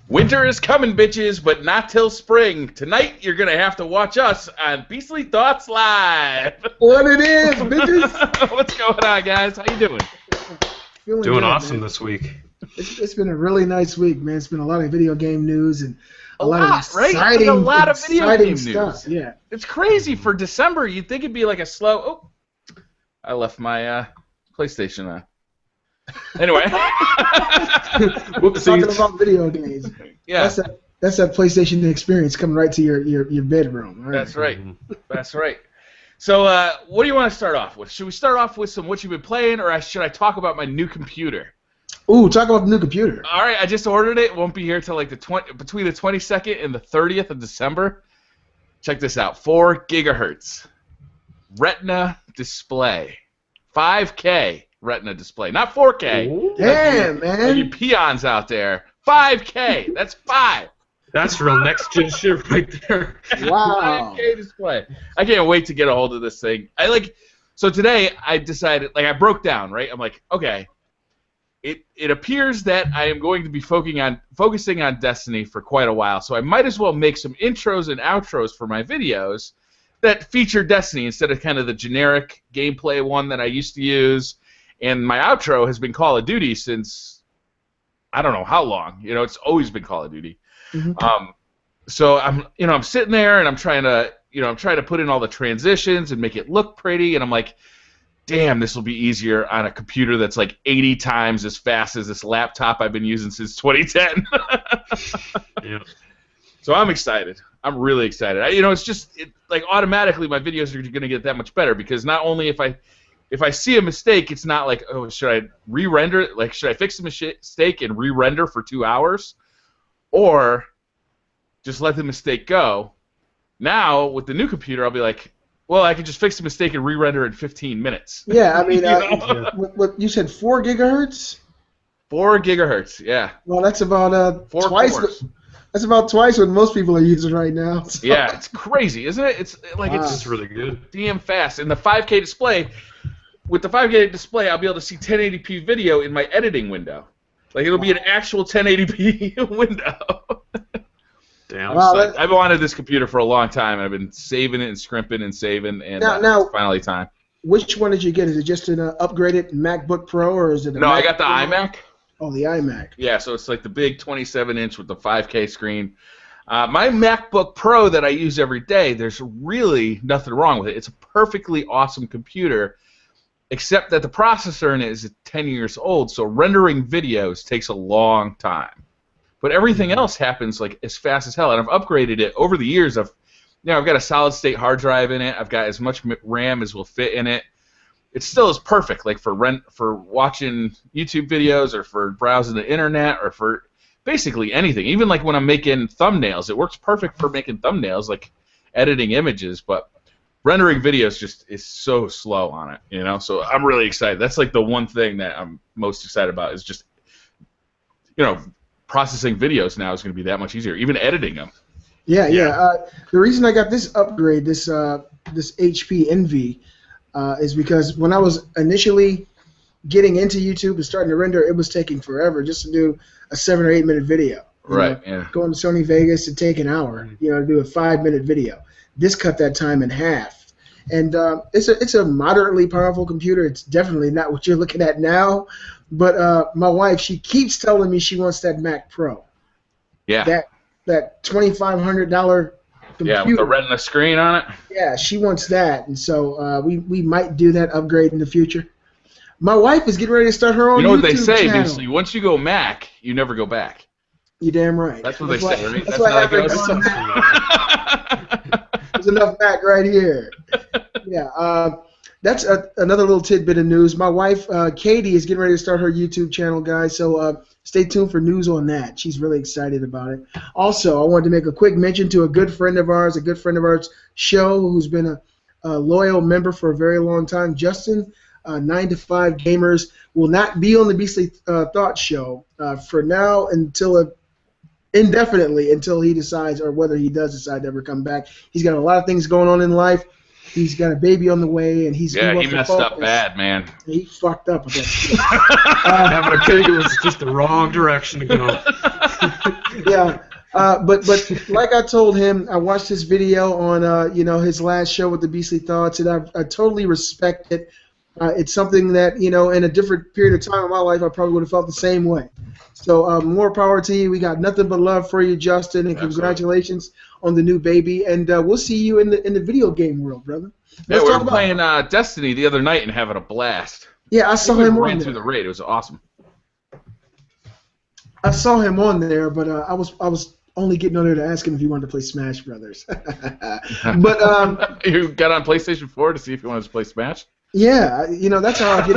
Winter is coming, bitches, but not till spring. Tonight, you're going to have to watch us on Beastly Thoughts Live. What it is, bitches? What's going on, guys? How you doing? Doing good, awesome, man. This week. It's been a really nice week, man. It's been a lot of video game news and a lot of exciting, right? A lot of video game stuff. News. Yeah, it's crazy for December. You'd think it'd be like a slow. Oh, I left my PlayStation on. Anyway, talking about video games. Yeah, that's that PlayStation experience coming right to your bedroom. Right? That's right. That's right. So, what do you want to start off with? Should we start off with some what you've been playing, or should I talk about my new computer? Ooh, talk about the new computer. All right, I just ordered it. It won't be here till like between the 22nd and the 30th of December. Check this out: 4 gigahertz Retina display, 5K Retina display, not 4K. Ooh, damn, man! You peons out there, 5K. That's 5. That's real next gen shit right there. Wow. 5K display. I can't wait to get a hold of this thing. So today I decided, I broke down, right? I'm like, okay. It appears that I am going to be focusing on Destiny for quite a while, so I might as well make some intros and outros for my videos that feature Destiny instead of kind of the generic gameplay one that I used to use. And my outro has been Call of Duty since I don't know how long. It's always been Call of Duty. Mm-hmm. So I'm sitting there and I'm trying to put in all the transitions and make it look pretty, and I'm like, damn, this will be easier on a computer that's like 80 times as fast as this laptop I've been using since 2010. Yeah. So I'm excited. I'm really excited. It's just automatically my videos are going to get that much better because not only if I see a mistake, it's not like, oh, should I re-render it? Like, should I fix the mistake and re-render for 2 hours? Or just let the mistake go. Now, with the new computer, I'll be like, well, I can just fix the mistake and re-render in 15 minutes. Yeah, I mean, what you said 4 gigahertz? 4 gigahertz, yeah. Well, that's about twice. Cores. That's about twice what most people are using right now. So. Yeah, it's crazy, isn't it? It's It's really good. Damn fast. And the 5K display, with the 5K display, I'll be able to see 1080p video in my editing window. Like, it'll be an actual 1080p window. Damn. Wow, I've wanted this computer for a long time, and I've been saving it and scrimping and saving, and now, it's finally time. Which one did you get? Is it just an upgraded MacBook Pro, or is it a No, Mac I got the Pro? iMac. Oh, the iMac. Yeah, so it's like the big 27-inch with the 5K screen. My MacBook Pro that I use every day, there's really nothing wrong with it. It's a perfectly awesome computer, except that the processor in it is 10 years old, so rendering videos takes a long time. But everything else happens like as fast as hell, and I've upgraded it over the years. I've got a solid-state hard drive in it. I've got as much RAM as will fit in it. It still is perfect, like for watching YouTube videos or for browsing the internet or for basically anything. Even like when I'm making thumbnails, it works perfect for making thumbnails, like editing images. But rendering videos just is so slow on it, So I'm really excited. That's like the one thing that I'm most excited about is just, processing videos now is going to be that much easier, even editing them. Yeah. The reason I got this upgrade, this HP Envy, is because when I was initially getting into YouTube and starting to render, it was taking forever just to do a 7 or 8 minute video. Right. Yeah. Going to Sony Vegas to take an hour, to do a 5-minute video. This cut that time in half. And it's a moderately powerful computer. It's definitely not what you're looking at now. But my wife, she keeps telling me she wants that Mac Pro. Yeah. That $2,500 computer. Yeah, with the Retina screen on it. Yeah, she wants that, and so we might do that upgrade in the future. My wife is getting ready to start her own YouTube You know what they say, channel. Beasley? Once you go Mac, you never go back. You're damn right. That's what they say, right? That's why I have There's enough Mac right here. Yeah. That's another little tidbit of news. My wife, Katie, is getting ready to start her YouTube channel, guys, so stay tuned for news on that. She's really excited about it. Also, I wanted to make a quick mention to a good friend of ours show who's been a loyal member for a very long time. Justin, 9 to 5 Gamers, will not be on the Beastly Thoughts show for now indefinitely until he decides, or whether he does decide to ever come back. He's got a lot of things going on in life. He's got a baby on the way, and he he messed up bad, man. He fucked up with that shit. Having a kid was just the wrong direction to go. Yeah, but like I told him, I watched his video on his last show with the Beastly Thoughts, and I totally respect it. It's something that in a different period of time in my life, I probably would have felt the same way. So more power to you. We got nothing but love for you, Justin, and congratulations on the new baby. And we'll see you in the video game world, brother. Yeah, we were playing Destiny the other night and having a blast. Yeah, I saw him on ran there. through the raid. It was awesome. I saw him on there, but I was only getting on there to ask him if he wanted to play Smash Brothers. But you got on PlayStation 4 to see if you wanted to play Smash? Yeah, that's how I get.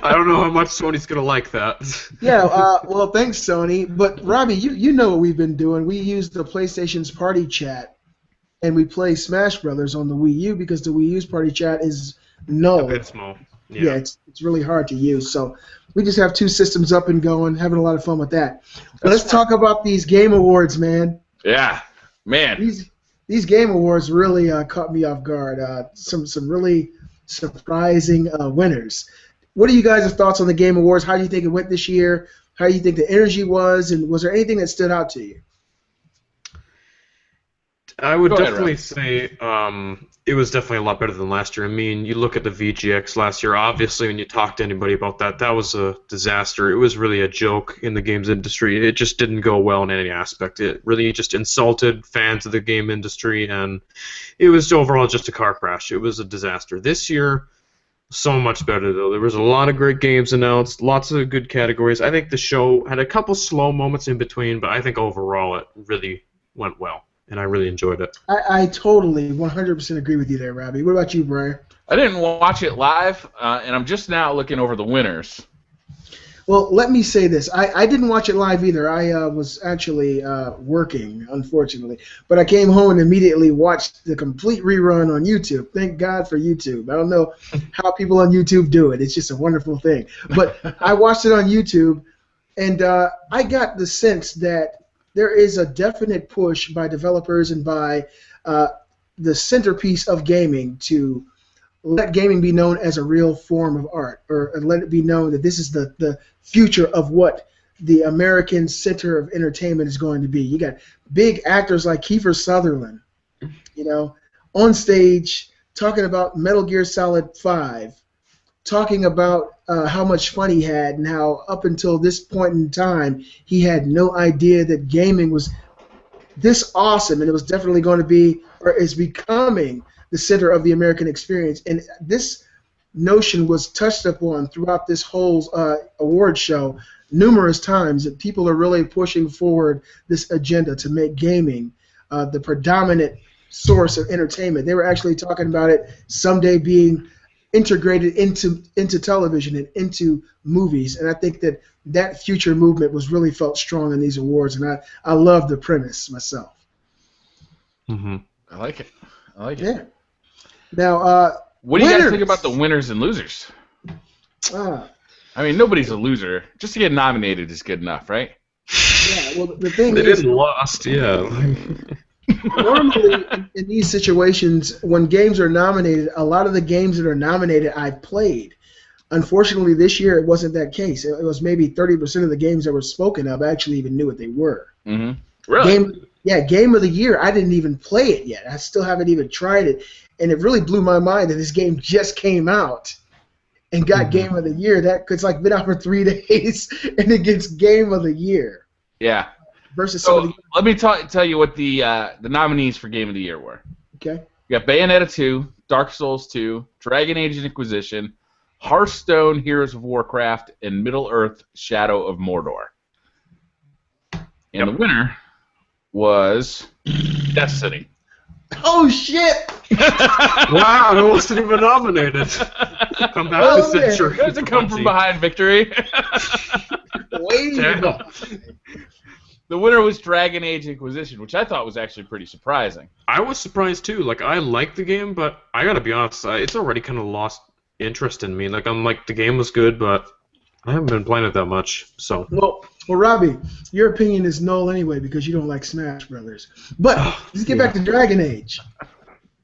I don't know how much Sony's gonna like that. Yeah, well, thanks, Sony. But Robbie, you know what we've been doing. We use the PlayStation's party chat, and we play Smash Brothers on the Wii U because the Wii U's party chat is null. A bit small. Yeah, it's really hard to use. So we just have two systems up and going, having a lot of fun with that. But let's talk about these Game Awards, man. Yeah, man. These Game Awards really caught me off guard. Some really surprising winners. What are you guys' thoughts on the Game Awards? How do you think it went this year? How do you think the energy was? And was there anything that stood out to you? I would definitely say it was definitely a lot better than last year. I mean, you look at the VGX last year, obviously when you talk to anybody about that was a disaster. It was really a joke in the games industry. It just didn't go well in any aspect. It really just insulted fans of the game industry, and it was overall just a car crash. It was a disaster. This year, so much better, though. There was a lot of great games announced, lots of good categories. I think the show had a couple slow moments in between, but I think overall it really went well. And I really enjoyed it. I totally 100% agree with you there, Robbie. What about you, Briar? I didn't watch it live, and I'm just now looking over the winners. Well, let me say this. I didn't watch it live either. I was actually working, unfortunately. But I came home and immediately watched the complete rerun on YouTube. Thank God for YouTube. I don't know how people on YouTube do it. It's just a wonderful thing. But I watched it on YouTube, and I got the sense that there is a definite push by developers and by the centerpiece of gaming to let gaming be known as a real form of art, or let it be known that this is the future of what the American center of entertainment is going to be. You got big actors like Kiefer Sutherland, on stage talking about Metal Gear Solid 5, talking about how much fun he had and how up until this point in time he had no idea that gaming was this awesome, and it was definitely going to be, or is becoming, the center of the American experience. And this notion was touched upon throughout this whole award show numerous times, that people are really pushing forward this agenda to make gaming the predominant source of entertainment. They were actually talking about it someday being integrated into television and into movies, and I think that future movement was really felt strong in these awards, and I love the premise myself. Mm-hmm. I like it. Yeah. Now, what do you guys think about the winners and losers? I mean, nobody's a loser. Just to get nominated is good enough, right? Yeah. Well, the thing they is, didn't lost, yeah. Normally, in these situations, when games are nominated, a lot of the games that are nominated I've played. Unfortunately, this year it wasn't that case. It was maybe 30% of the games that were spoken of I actually even knew what they were. Mm-hmm. Really? Game of the year, I didn't even play it yet. I still haven't even tried it. And it really blew my mind that this game just came out and got Game of the Year. It's like been out for 3 days, and it gets Game of the Year. Yeah. Versus let me tell you what the nominees for Game of the Year were. Okay. You got Bayonetta 2, Dark Souls 2, Dragon Age Inquisition, Hearthstone, Heroes of Warcraft, and Middle-earth: Shadow of Mordor. And the winner was Destiny. Oh, shit! Wow, it wasn't even nominated. Come back to century. Does it come from behind victory? The winner was Dragon Age Inquisition, which I thought was actually pretty surprising. I was surprised too. Like, I like the game, but I gotta be honest, it's already kind of lost interest in me. Like, I'm like, the game was good, but I haven't been playing it that much. So. Well, Robbie, your opinion is null anyway because you don't like Smash Brothers. But let's get back to Dragon Age.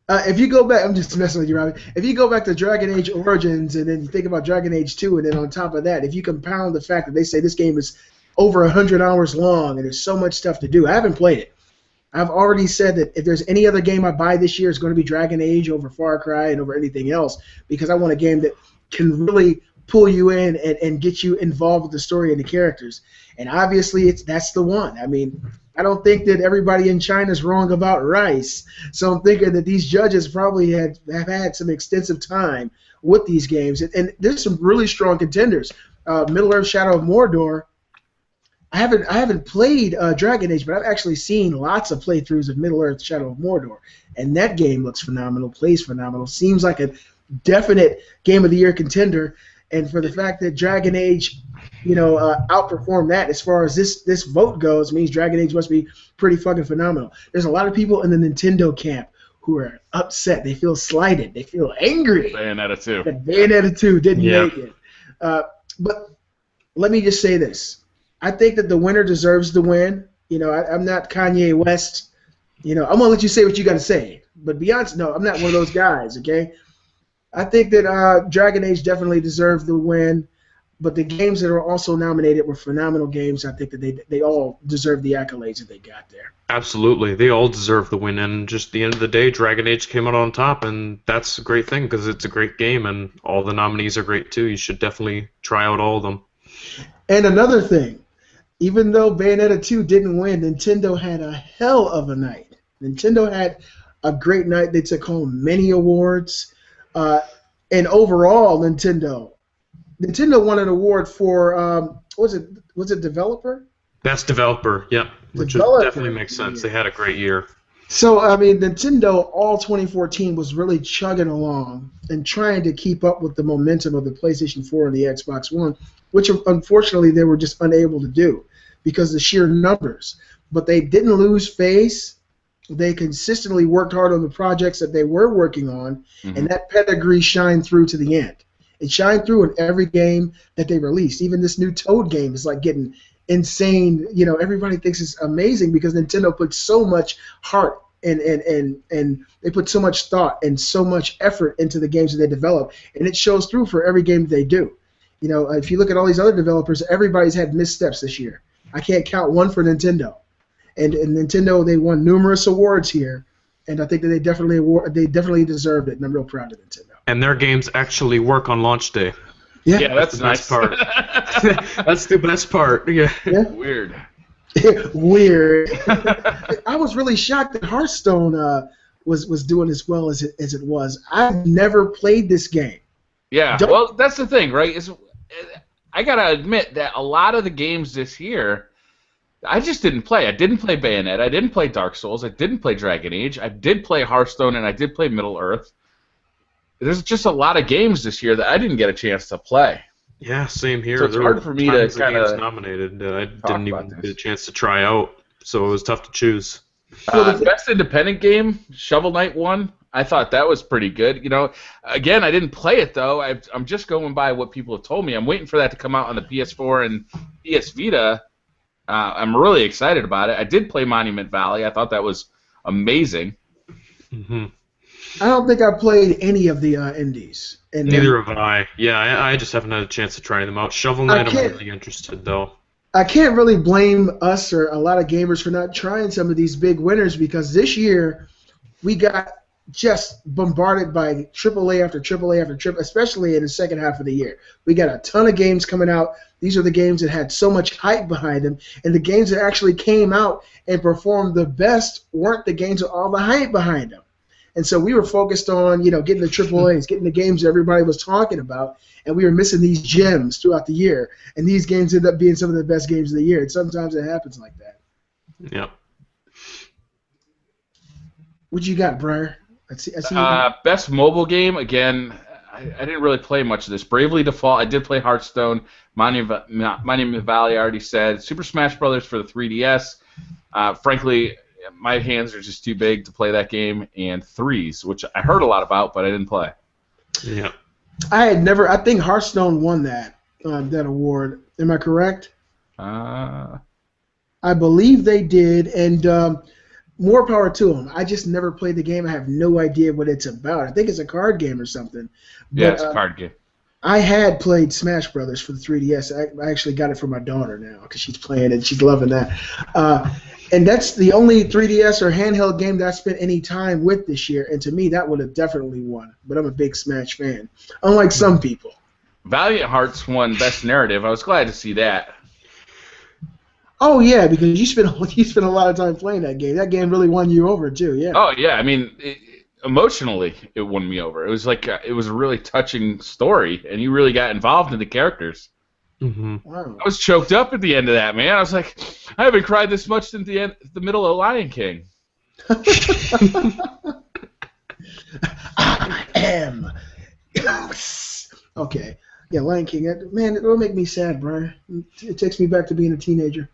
If you go back, I'm just messing with you, Robbie. If you go back to Dragon Age Origins and then you think about Dragon Age 2, and then on top of that, if you compound the fact that they say this game is over 100 hours long and there's so much stuff to do, I haven't played it. I've already said that if there's any other game I buy this year, it's going to be Dragon Age over Far Cry and over anything else, because I want a game that can really pull you in and get you involved with the story and the characters. And obviously, that's the one. I mean, I don't think that everybody in China is wrong about rice. So I'm thinking that these judges probably have had some extensive time with these games. And there's some really strong contenders. Middle-earth: Shadow of Mordor. I haven't played Dragon Age, but I've actually seen lots of playthroughs of Middle-earth: Shadow of Mordor. And that game looks phenomenal, plays phenomenal, seems like a definite Game of the Year contender. And for the fact that Dragon Age, outperformed that as far as this vote goes, means Dragon Age must be pretty fucking phenomenal. There's a lot of people in the Nintendo camp who are upset. They feel slighted. They feel angry. Bayonetta 2. That Bayonetta 2 didn't make it. But let me just say this. I think that the winner deserves the win. I'm not Kanye West. I'm going to let you say what you got to say. But Beyonce, no, I'm not one of those guys, okay? I think that Dragon Age definitely deserved the win, but the games that are also nominated were phenomenal games. I think that they all deserve the accolades that they got there. Absolutely. They all deserve the win, and just at the end of the day, Dragon Age came out on top, and that's a great thing because it's a great game, and all the nominees are great too. You should definitely try out all of them. And another thing, even though Bayonetta 2 didn't win, Nintendo had a hell of a night. Nintendo had a great night. They took home many awards. And overall, Nintendo won an award for was it developer? Best developer, yep. Which definitely makes sense. They had a great year. So I mean, Nintendo all 2014 was really chugging along and trying to keep up with the momentum of the PlayStation 4 and the Xbox One, which unfortunately they were just unable to do because of the sheer numbers. But they didn't lose face. They consistently worked hard on the projects that they were working on, and that pedigree shined through to the end. It shined through in every game that they released. Even this new Toad game is like getting insane. Everybody thinks it's amazing because Nintendo put so much heart and they put so much thought and so much effort into the games that they develop, and it shows through for every game that they do. If you look at all these other developers, everybody's had missteps this year. I can't count one for Nintendo. And Nintendo, they won numerous awards here, and I think that they definitely deserved it, and I'm real proud of Nintendo. And their games actually work on launch day. Yeah, that's the nice. Best part. That's the best part. Yeah. Weird. Weird. I was really shocked that Hearthstone was doing as well as it was. I've never played this game. Yeah, well, that's the thing, right? I gotta admit that a lot of the games this year, I just didn't play. I didn't play Bayonetta. I didn't play Dark Souls. I didn't play Dragon Age. I did play Hearthstone, and I did play Middle-earth. There's just a lot of games this year that I didn't get a chance to play. Yeah, same here. So it's hard for me to kind of nominated that I didn't even get a chance to try out, so it was tough to choose. Best independent game, Shovel Knight won. I thought that was pretty good. Again, I didn't play it though. I'm just going by what people have told me. I'm waiting for that to come out on the PS4 and PS Vita. I'm really excited about it. I did play Monument Valley. I thought that was amazing. Mm-hmm. I don't think I played any of the indies. Neither have I. Yeah, I just haven't had a chance to try them out. Shovel Knight, I'm really interested, though. I can't really blame us or a lot of gamers for not trying some of these big winners because this year we got just bombarded by AAA after AAA after AAA, especially in the second half of the year. We got a ton of games coming out. These are the games that had so much hype behind them, and the games that actually came out and performed the best weren't the games with all the hype behind them. And so we were focused on, getting the AAAs, getting the games that everybody was talking about, and we were missing these gems throughout the year. And these games end up being some of the best games of the year. And sometimes it happens like that. Yep. What you got, Briar? I see best mobile game, again, I didn't really play much of this. Bravely Default, I did play Hearthstone. Monument Valley, I already said. Super Smash Brothers for the 3DS. Frankly, my hands are just too big to play that game. And Threes, which I heard a lot about, but I didn't play. Yeah. I think Hearthstone won that award. Am I correct? I believe they did, and more power to them. I just never played the game. I have no idea what it's about. I think it's a card game or something. But, Yeah, it's a card game. I had played Smash Brothers for the 3DS. I actually got it for my daughter now because she's playing it. She's loving that. And that's the only 3DS or handheld game that I spent any time with this year. And to me, that would have definitely won. But I'm a big Smash fan, unlike some people. Valiant Hearts won Best Narrative. I was glad to see that. Oh yeah, because you spent a lot of time playing that game. That game really won you over too. Yeah. Oh yeah, I mean, emotionally, it won me over. It was like it was a really touching story, and you really got involved in the characters. Mm-hmm. Wow. I was choked up at the end of that, man. I was like, I haven't cried this much since the middle of Lion King. I am. Okay. Yeah, Lion King. Man, it'll make me sad, Brian. It takes me back to being a teenager.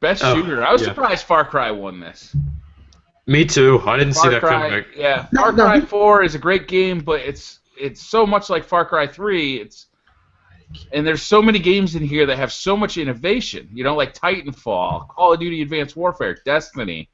Best shooter. I was surprised Far Cry won this. Me too. I didn't see that coming. Yeah, Far Cry 4 is a great game, but it's so much like Far Cry 3. And there's so many games in here that have so much innovation. You know, like Titanfall, Call of Duty Advanced Warfare, Destiny.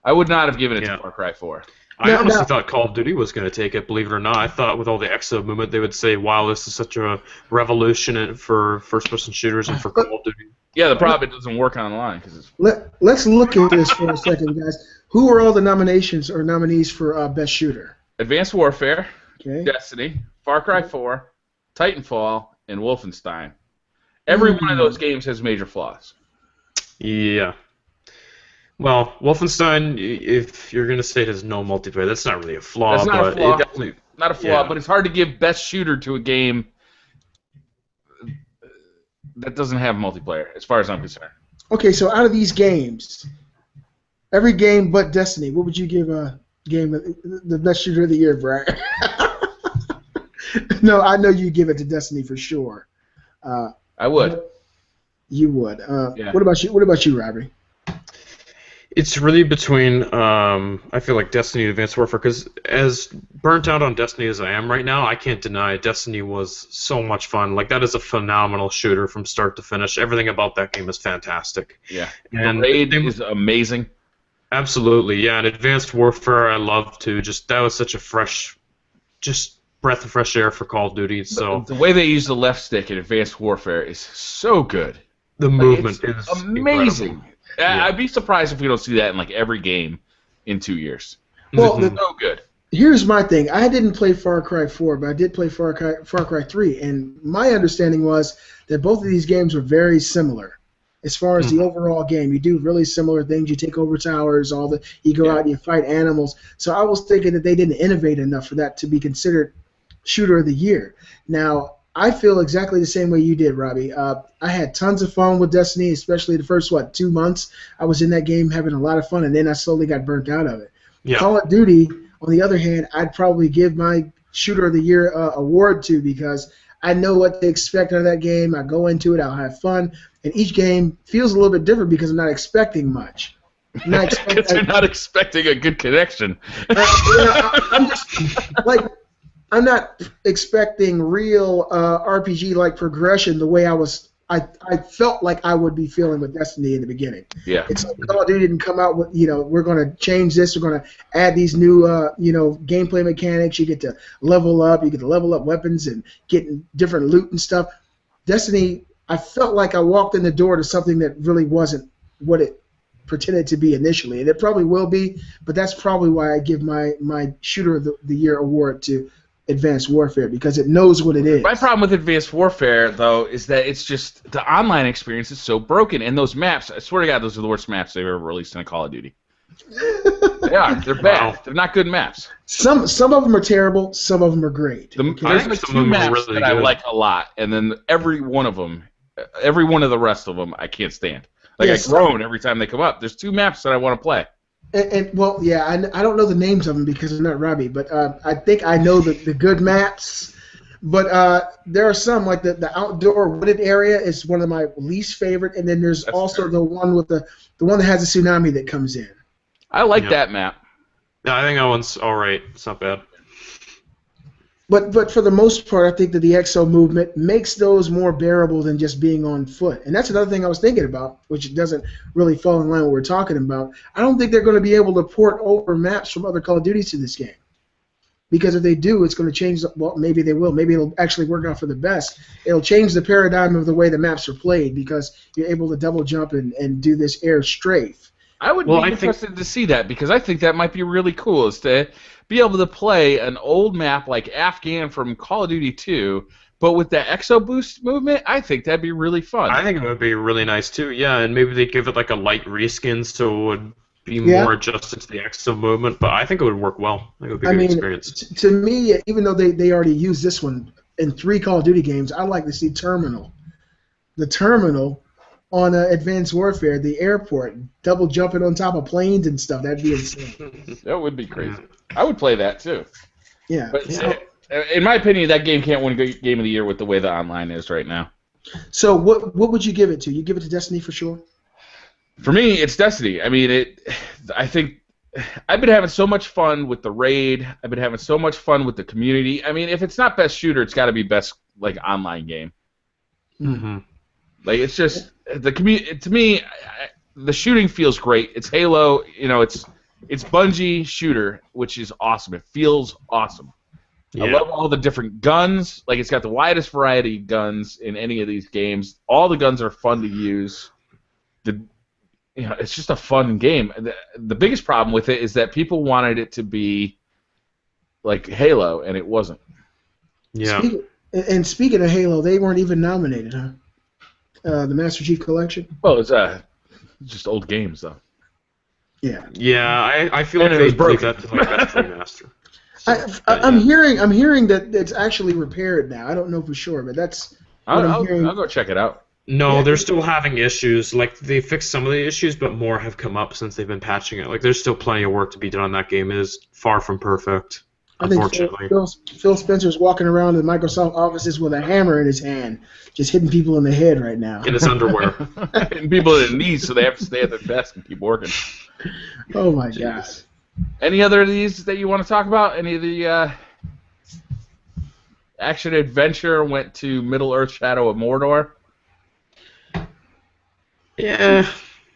I would not have given it to Far Cry 4. I honestly thought Call of Duty was going to take it, believe it or not. I thought with all the exo movement, they would say, wow, this is such a revolution for first-person shooters and for Call of Duty. Yeah, the problem it doesn't work online. Let's look at this for a second, guys. Who are all the nominations or nominees for Best Shooter? Advanced Warfare, okay. Destiny, Far Cry 4, Titanfall, and Wolfenstein. Every one of those games has major flaws. Yeah. Well, Wolfenstein, if you're going to say it has no multiplayer, that's not really a flaw. That's not but a flaw. It definitely, not a flaw, but it's hard to give Best Shooter to a game that doesn't have multiplayer, as far as I'm concerned. Okay, so out of these games, every game but Destiny, what would you give a game the Best Shooter of the Year, Briar? No, I know you give it to Destiny for sure. I would. You would. Yeah. What about you? What about you, Robbie? It's really between, I feel like Destiny and Advanced Warfare, because as burnt out on Destiny as I am right now, I can't deny Destiny was so much fun. Like, that is a phenomenal shooter from start to finish. Everything about that game is fantastic. Yeah. And the raid is amazing. Absolutely, yeah. And Advanced Warfare I love, too. That was such a fresh, just breath of fresh air for Call of Duty. So the way they use the left stick in Advanced Warfare is so good. The movement is amazing. Incredible. Yeah. I'd be surprised if we don't see that in like every game in 2 years. Well, so good. Here's my thing. I didn't play Far Cry 4, but I did play Far Cry 3, and my understanding was that both of these games were very similar as far as the overall game. You do really similar things. You take over towers, you go out and you fight animals. So I was thinking that they didn't innovate enough for that to be considered Shooter of the Year. Now, I feel exactly the same way you did, Robbie. I had tons of fun with Destiny, especially the first, 2 months. I was in that game having a lot of fun, and then I slowly got burnt out of it. Yeah. Call of Duty, on the other hand, I'd probably give my Shooter of the Year award to because I know what to expect out of that game. I go into it, I'll have fun, and each game feels a little bit different because I'm not expecting much. Because you're not expecting a good connection. I'm just like... I'm not expecting real RPG-like progression the way I felt like I would be feeling with Destiny in the beginning. Yeah. It's like Call of Duty didn't come out with, we're going to change this, we're going to add these new, gameplay mechanics. You get to level up, weapons and get different loot and stuff. Destiny, I felt like I walked in the door to something that really wasn't what it pretended to be initially, and it probably will be, but that's probably why I give my Shooter of the Year award to Advanced Warfare, because it knows what it is. My problem with Advanced Warfare, though, is that it's just the online experience is so broken, and those maps, I swear to God, those are the worst maps they've ever released in a Call of Duty. They are. They're bad. Wow. They're not good maps. Some of them are terrible. Some of them are great. There's two maps that I like a lot, and then every one of the rest of them, I can't stand. Like, I groan every time they come up. There's 2 maps that I want to play. And well, yeah, I don't know the names of them because I'm not Robbie, but I think I know the good maps. But there are some, like the outdoor wooded area is one of my least favorite, and then there's also the one with the one that has a tsunami that comes in. I like that map. Yeah, I think that one's all right. It's not bad. But for the most part, I think that the exo movement makes those more bearable than just being on foot. And that's another thing I was thinking about, which doesn't really fall in line with what we're talking about. I don't think they're going to be able to port over maps from other Call of Duties to this game. Because if they do, it's going to change. Well, maybe they will. Maybe it'll actually work out for the best. It'll change the paradigm of the way the maps are played because you're able to double jump and do this air strafe. I would be interested to see that because I think that might be really cool is to be able to play an old map like Afghan from Call of Duty 2, but with the exo boost movement, I think that'd be really fun. I think it would be really nice too, yeah, and maybe they give it like a light reskin so it would be more adjusted to the exo movement, but I think it would work well. I think it would be a good experience. To me, even though they already used this one in 3 Call of Duty games, I'd like to see Terminal. The Terminal on Advanced Warfare, the airport, double jumping on top of planes and stuff. That'd be insane. That would be crazy. I would play that too. Yeah. But in my opinion, that game can't win Game of the Year with the way the online is right now. So what would you give it to? You give it to Destiny for sure? For me, it's Destiny. I mean, I think I've been having so much fun with the raid. I've been having so much fun with the community. I mean, if it's not best shooter, it's got to be best like online game. Mm-hmm. Like it's just the community. To me, the shooting feels great. It's Halo. You know, it's Bungie shooter, which is awesome. It feels awesome. Yeah. I love all the different guns. Like it's got the widest variety of guns in any of these games. All the guns are fun to use. It's just a fun game. The biggest problem with it is that people wanted it to be like Halo, and it wasn't. Yeah. Speaking of Halo, they weren't even nominated, huh? The Master Chief Collection. Well, it's just old games, though. Yeah. Yeah, I feel like they broke that to like best remaster. I'm hearing that it's actually repaired now. I don't know for sure, but that's. I'll go check it out. No, they're still having issues. Like, they fixed some of the issues, but more have come up since they've been patching it. Like, there's still plenty of work to be done on that game. It is far from perfect, unfortunately. I think Phil Spencer's walking around in Microsoft offices with a hammer in his hand, just hitting people in the head right now. In his underwear. Hitting people in the knees so they have to stay at their desk and keep working. Oh, my gosh. Any other of these that you want to talk about? Any of the action-adventure went to Middle-earth Shadow of Mordor? Yeah,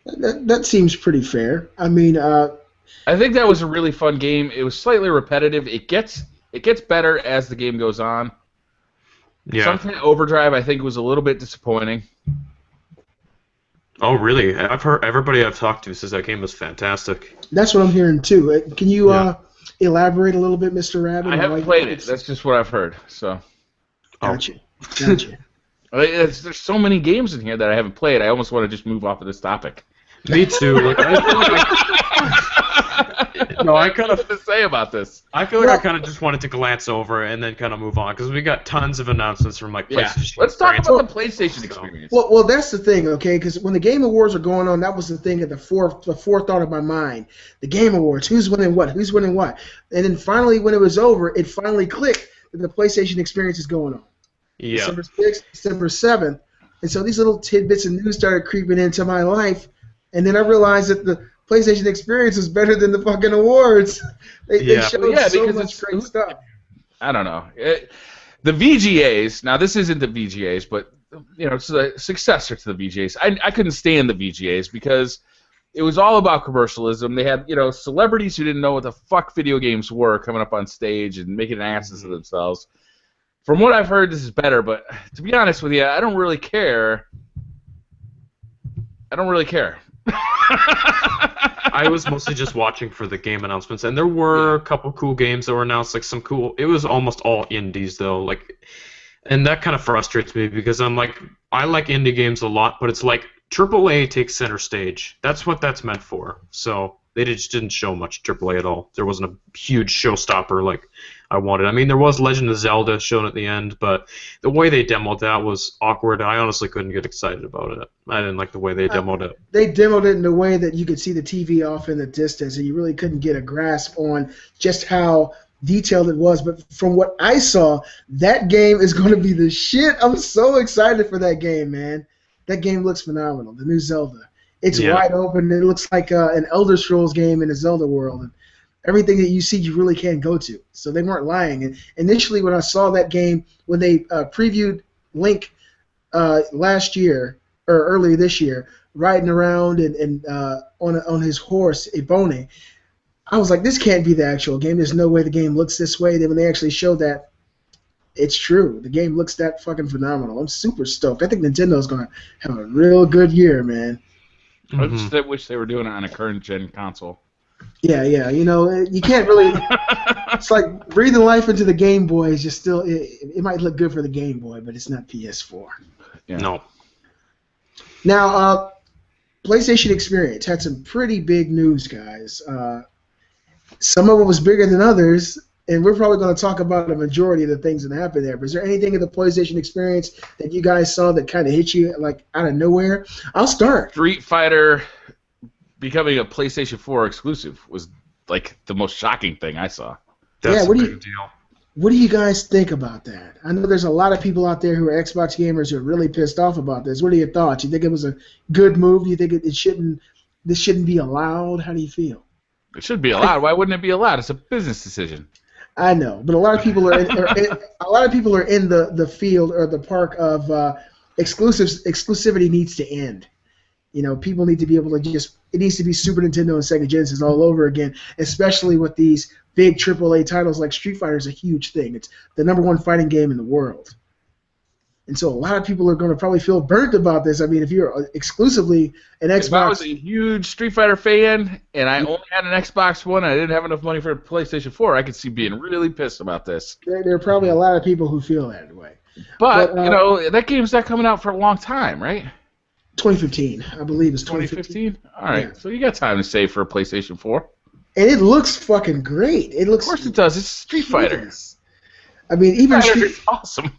that seems pretty fair. I mean, I think that was a really fun game. It was slightly repetitive. It gets better as the game goes on. Yeah. Sunset Overdrive, I think, was a little bit disappointing. Oh, really? I've heard everybody I've talked to says that game was fantastic. That's what I'm hearing too. Can you elaborate a little bit, Mr. Rabbit? I haven't played it. That's just what I've heard. So. Gotcha. There's so many games in here that I haven't played. I almost want to just move off of this topic. Me too. Like, I feel like no, I kind of to say about this. I feel like I kind of just wanted to glance over and then kind of move on because we got tons of announcements from like PlayStation. Let's talk about the PlayStation experience. Well, that's the thing, okay? Because when the Game Awards were going on, that was the thing at the forethought of my mind. The Game Awards, who's winning what? Who's winning what? And then finally, when it was over, it finally clicked that the PlayStation experience is going on. Yeah. December 6th, December 7th. And so these little tidbits of news started creeping into my life. And then I realized that the PlayStation experience was better than the fucking awards. They showed so much great stuff. I don't know. The VGAs, now this isn't the VGAs, but it's a successor to the VGAs. I couldn't stand the VGAs because it was all about commercialism. They had, celebrities who didn't know what the fuck video games were coming up on stage and making asses of themselves. From what I've heard, this is better, but to be honest with you, I don't really care. I was mostly just watching for the game announcements, and there were a couple cool games that were announced, like some cool. It was almost all indies though, and that kind of frustrates me because I'm like, I like indie games a lot, but it's like AAA takes center stage. That's what that's meant for. So they just didn't show much AAA at all. There wasn't a huge showstopper like I wanted. I mean, there was Legend of Zelda shown at the end, but the way they demoed that was awkward. I honestly couldn't get excited about it. I didn't like the way they demoed it. They demoed it in a way that you could see the TV off in the distance, and you really couldn't get a grasp on just how detailed it was. But from what I saw, that game is going to be the shit. I'm so excited for that game, man. That game looks phenomenal, the new Zelda. It's wide open. It looks like an Elder Scrolls game in a Zelda world. everything that you see you really can't go to. So they weren't lying. And initially when I saw that game, when they previewed Link last year or earlier this year, riding around and on his horse, Ebony, I was like, this can't be the actual game. There's no way the game looks this way. Then when they actually showed that, it's true. The game looks that fucking phenomenal. I'm super stoked. I think Nintendo's going to have a real good year, man. I just wish they were doing it on a current gen console. Yeah, you know, you can't really. It's like breathing life into the Game Boy is just still. It might look good for the Game Boy, but it's not PS4. Yeah. No. Now, PlayStation Experience had some pretty big news, guys. Some of it was bigger than others, and we're probably going to talk about a majority of the things that happened there. But is there anything in the PlayStation Experience that you guys saw that kind of hit you like out of nowhere? I'll start. Street Fighter becoming a PlayStation 4 exclusive was like the most shocking thing I saw. That's a big deal. What do you guys think about that? I know there's a lot of people out there who are Xbox gamers who are really pissed off about this. What are your thoughts? You think it was a good move? Do you think this shouldn't be allowed? How do you feel? It should be allowed. Why wouldn't it be allowed? It's a business decision. I know, but a lot of people are in the field or the park of exclusivity needs to end. You know, people need to be able to it needs to be Super Nintendo and Sega Genesis all over again, especially with these big AAA titles like Street Fighter is a huge thing. It's the #1 fighting game in the world. And so a lot of people are going to probably feel burnt about this. I mean, if you're exclusively an Xbox... If I was a huge Street Fighter fan and I only had an Xbox One and I didn't have enough money for a PlayStation 4, I could see being really pissed about this. There are probably a lot of people who feel that way. But you know, that game's not coming out for a long time, right? 2015, I believe it's 2015. 2015? All right, yeah. So you got time to save for a PlayStation 4. And it looks fucking great. It looks. Of course it does. It's Street Fighter. I mean, even Street awesome.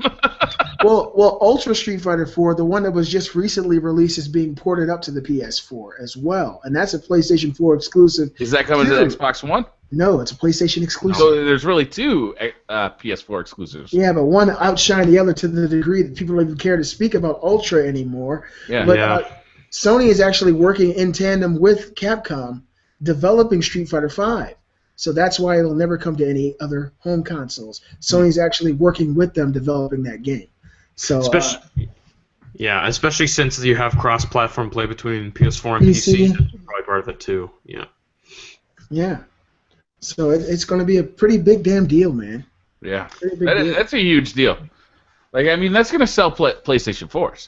well, Ultra Street Fighter 4, the one that was just recently released, is being ported up to the PS4 as well, and that's a PlayStation 4 exclusive. Is that coming to the Xbox One? No, it's a PlayStation exclusive. So there's really two PS4 exclusives. Yeah, but one outshined the other to the degree that people don't even care to speak about Ultra anymore. Yeah. But Sony is actually working in tandem with Capcom, developing Street Fighter V. So that's why it'll never come to any other home consoles. Sony's actually working with them developing that game. So especially since you have cross-platform play between PS4 and PC. That's probably part of it too. Yeah. Yeah. So it's going to be a pretty big damn deal, man. Yeah. That's a huge deal. Like, I mean, that's going to sell PlayStation 4s.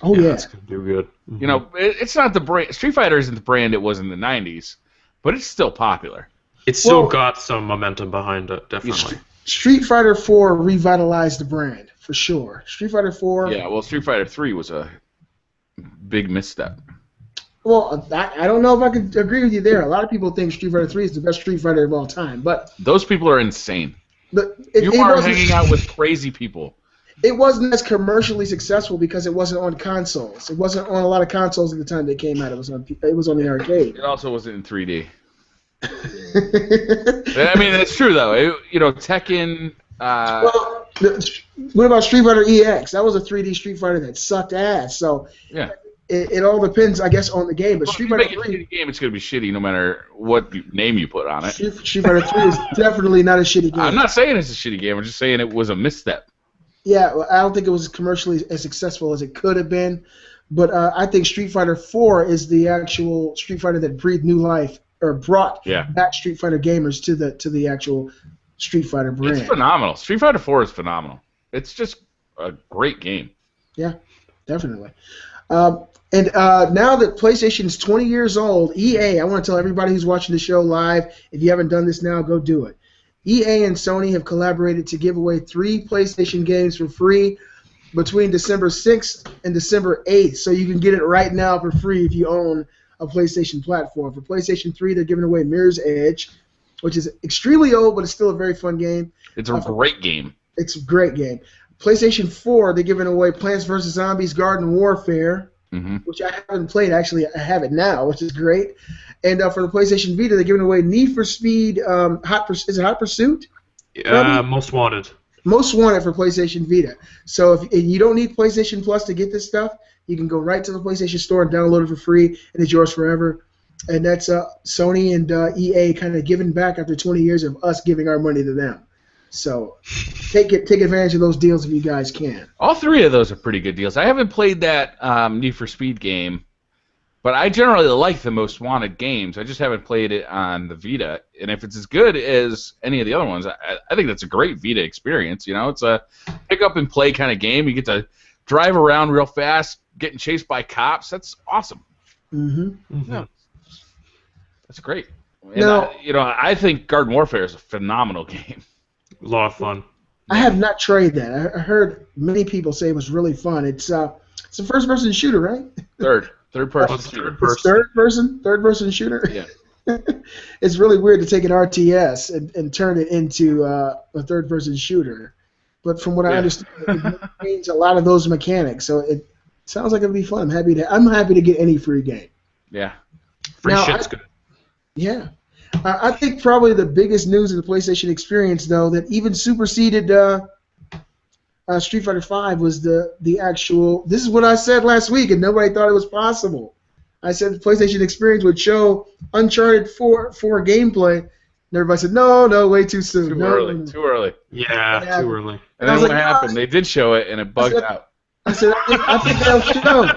Oh, yeah. That's going to do good. Mm-hmm. You know, it's not the brand. Street Fighter isn't the brand it was in the 90s, but it's still popular. It's still got some momentum behind it, definitely. Street Fighter 4 revitalized the brand, for sure. Street Fighter 4... Yeah, well, Street Fighter 3 was a big misstep. Well, I don't know if I could agree with you there. A lot of people think Street Fighter 3 is the best Street Fighter of all time, but... Those people are insane. You are hanging out with crazy people. It wasn't as commercially successful because it wasn't on consoles. It wasn't on a lot of consoles at the time they came out. It was on the arcade. It also wasn't in 3D. I mean, it's true though. Tekken. Well, what about Street Fighter EX? That was a 3D Street Fighter that sucked ass. So yeah, it all depends, I guess, on the game. But Street Fighter 3, if you make a shitty game, it's going to be shitty no matter what name you put on it. Street Fighter 3 is definitely not a shitty game. I'm not saying it's a shitty game. I'm just saying it was a misstep. Yeah, well, I don't think it was commercially as successful as it could have been. But I think Street Fighter 4 is the actual Street Fighter that breathed new life or brought back Street Fighter gamers to the actual Street Fighter brand. It's phenomenal. Street Fighter 4 is phenomenal. It's just a great game. Yeah, definitely. And now that PlayStation is 20 years old, EA, I want to tell everybody who's watching the show live, if you haven't done this now, go do it. EA and Sony have collaborated to give away 3 PlayStation games for free between December 6th and December 8th, so you can get it right now for free if you own a PlayStation platform. For PlayStation 3, they're giving away Mirror's Edge, which is extremely old, but it's still a very fun game. It's a great game. It's a great game. PlayStation 4, they're giving away Plants vs. Zombies Garden Warfare, which I haven't played. Actually, I have it now, which is great. And for the PlayStation Vita, they're giving away Need for Speed Hot Pursuit? Most Wanted. Most Wanted for PlayStation Vita. So if you don't need PlayStation Plus to get this stuff, you can go right to the PlayStation Store and download it for free, and it's yours forever. and that's Sony and EA kind of giving back after 20 years of us giving our money to them. So take advantage of those deals if you guys can. All three of those are pretty good deals. I haven't played that Need for Speed game, but I generally like the Most Wanted games. I just haven't played it on the Vita. And if it's as good as any of the other ones, I think that's a great Vita experience. You know, it's a pick up and play kind of game. You get to drive around real fast, getting chased by cops. That's awesome. Yeah. That's great. And now, I think Garden Warfare is a phenomenal game. A lot of fun. I have not tried that. I heard many people say it was really fun. It's a first-person shooter, right? Third person shooter. It's third-person shooter. Yeah. It's really weird to take an RTS and turn it into a third-person shooter. But from what I understand, it maintains a lot of those mechanics. So it sounds like it'll be fun. I'm happy to get any free game. Yeah. Free shit's good. Yeah. I think probably the biggest news of the PlayStation experience, though, that even superseded Street Fighter V was the actual. This is what I said last week, and nobody thought it was possible. I said the PlayStation experience would show Uncharted 4 gameplay, and everybody said, no, way too soon. Too early. Yeah, too early. And then what happened? They did show it, and it bugged out. I said, I think they'll show.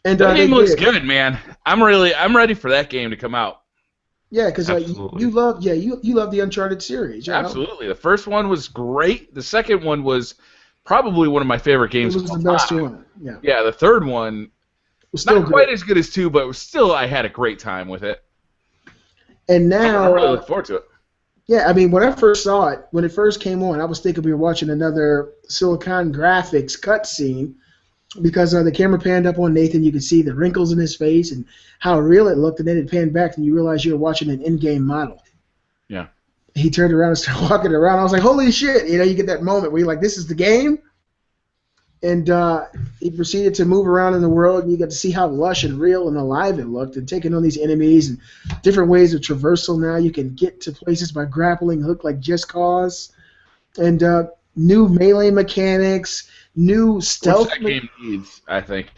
And that game looks good, man. I'm ready for that game to come out. Yeah, because you love the Uncharted series. You know? Absolutely. The first one was great. The second one was probably one of my favorite games. It was the best one. Yeah. Yeah, the third one was still not quite as good as 2, but I had a great time with it. And now I really look forward to it. Yeah, I mean, when I first saw it, when it first came on, I was thinking we were watching another Silicon Graphics cutscene. Because the camera panned up on Nathan, you could see the wrinkles in his face and how real it looked, and then it panned back, and you realized you were watching an in-game model. Yeah. He turned around and started walking around. I was like, holy shit! You get that moment where you're like, this is the game? And he proceeded to move around in the world, and you got to see how lush and real and alive it looked, and taking on these enemies and different ways of traversal now. You can get to places by grappling hook like Just Cause. And new melee mechanics, new stealth. Which that game needs, I think.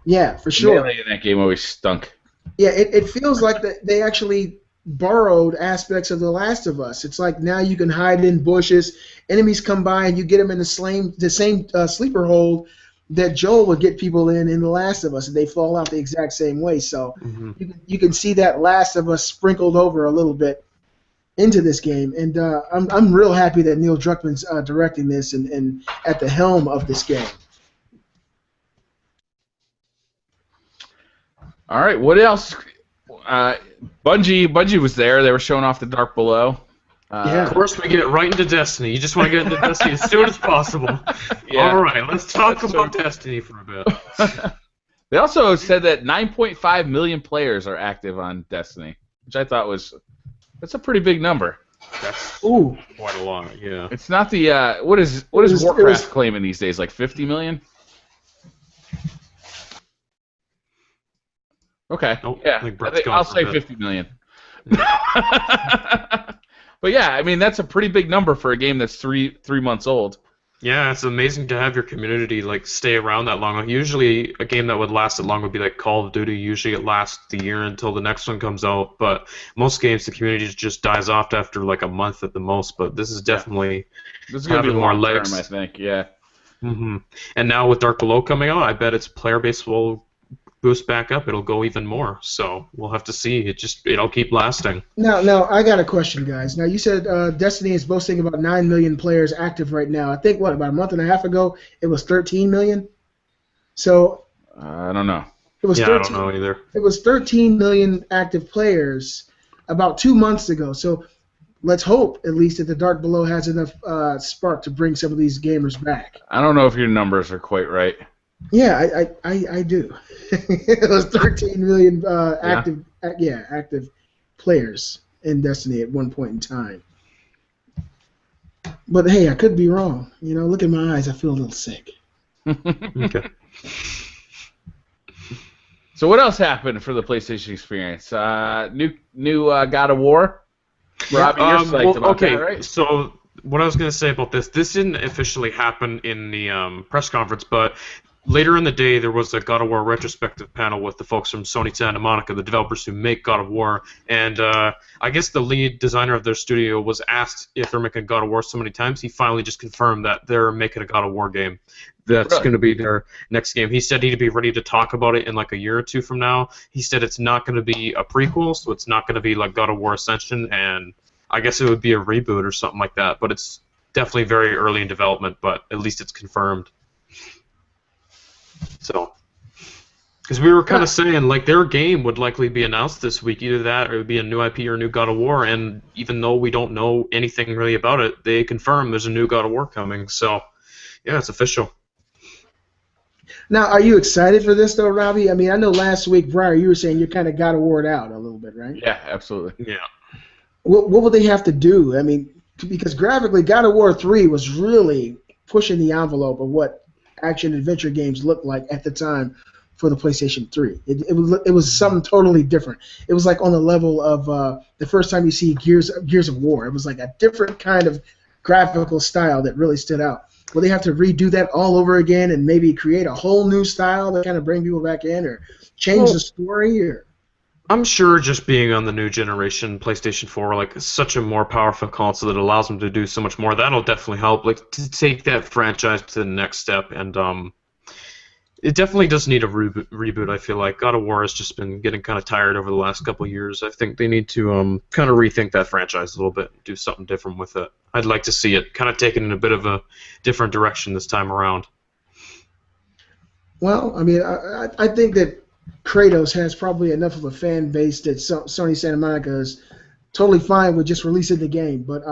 Yeah, for sure. Melee in that game always stunk. Yeah, it feels like they actually borrowed aspects of The Last of Us. It's like now you can hide in bushes, enemies come by, and you get them in the same sleeper hold that Joel would get people in The Last of Us, and they fall out the exact same way. So you can see that Last of Us sprinkled over a little bit into this game, and I'm real happy that Neil Druckmann's directing this and at the helm of this game. All right, what else? Bungie was there. They were showing off the Dark Below. Of course, we get right into Destiny. You just want to get into Destiny as soon as possible. Yeah. All right, let's talk about Destiny for a bit. They also said that 9.5 million players are active on Destiny, which I thought that's a pretty big number. That's quite a lot, yeah. It's not the what is Warcraft claiming these days? Like 50 million? Okay. Nope, yeah. I'll say 50 million. But yeah, I mean that's a pretty big number for a game that's three months old. Yeah, it's amazing to have your community stay around that long. Usually, a game that would last that long would be like Call of Duty. Usually, it lasts the year until the next one comes out. But most games, the community just dies off after like a month at the most. But this is definitely having more long legs. Term, I think. Yeah. And now with Dark Below coming out, I bet its player base will boost back up. It'll go even more. So we'll have to see. It'll keep lasting. Now, I got a question, guys. Now, you said Destiny is boasting about 9 million players active right now. I think, about a month and a half ago, it was 13 million? So... I don't know. It was I don't know either. It was 13 million active players about 2 months ago. So let's hope, at least, that the Dark Below has enough spark to bring some of these gamers back. I don't know if your numbers are quite right. Yeah, I do. It was 13 million active players in Destiny at one point in time. But hey, I could be wrong. Look at my eyes. I feel a little sick. Okay. So what else happened for the PlayStation experience? New God of War. Robbie, you're psyched about that, right? So what I was going to say about this didn't officially happen in the press conference, but later in the day, there was a God of War retrospective panel with the folks from Sony Santa Monica, the developers who make God of War, and I guess the lead designer of their studio was asked if they're making God of War so many times. He finally just confirmed that they're making a God of War game. That's Really? going to be their next game. He said he'd be ready to talk about it in like a year or two from now. He said it's not going to be a prequel, so it's not going to be like God of War Ascension, and I guess it would be a reboot or something like that, but it's definitely very early in development, but at least it's confirmed. So, because we were kind of saying, like, their game would likely be announced this week, either that or it would be a new IP or a new God of War, and even though we don't know anything really about it, they confirm there's a new God of War coming, so, yeah, it's official. Now, are you excited for this, though, Robbie? I mean, I know last week, Briar, you were saying you kind of got to wore it out a little bit, right? Yeah, absolutely. Yeah. What will they have to do? I mean, because graphically, God of War 3 was really pushing the envelope of what action-adventure games looked like at the time for the PlayStation 3. It was something totally different. It was like on the level of the first time you see Gears of War. It was like a different kind of graphical style that really stood out. Will they have to redo that all over again and maybe create a whole new style that kind of bring people back in, or change the story? Or I'm sure just being on the new generation PlayStation 4, like such a more powerful console that allows them to do so much more, that'll definitely help, like to take that franchise to the next step. And it definitely does need a reboot. I feel like God of War has just been getting kind of tired over the last couple of years. I think they need to kind of rethink that franchise a little bit, and do something different with it. I'd like to see it kind of taken in a bit of a different direction this time around. Well, I mean, I think that Kratos has probably enough of a fan base that Sony Santa Monica is totally fine with just releasing the game. But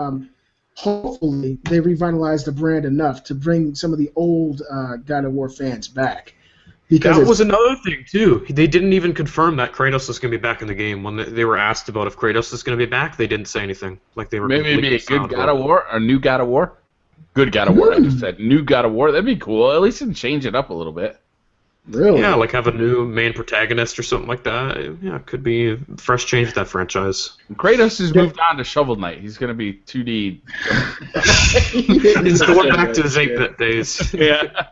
hopefully they revitalize the brand enough to bring some of the old God of War fans back. Because that was another thing, too. They didn't even confirm that Kratos is going to be back in the game. When they were asked about if Kratos is going to be back, they didn't say anything. Like they were Maybe it'd be a good God of it. War, or new God of War. Good God of War, I just said. New God of War, that'd be cool. At least it'd change it up a little bit. Really? Yeah, like have a new main protagonist or something like that. Yeah, it could be a fresh change to that franchise. Kratos has moved on to Shovel Knight. He's going to be 2D. He's going back to his 8-bit days. Yeah.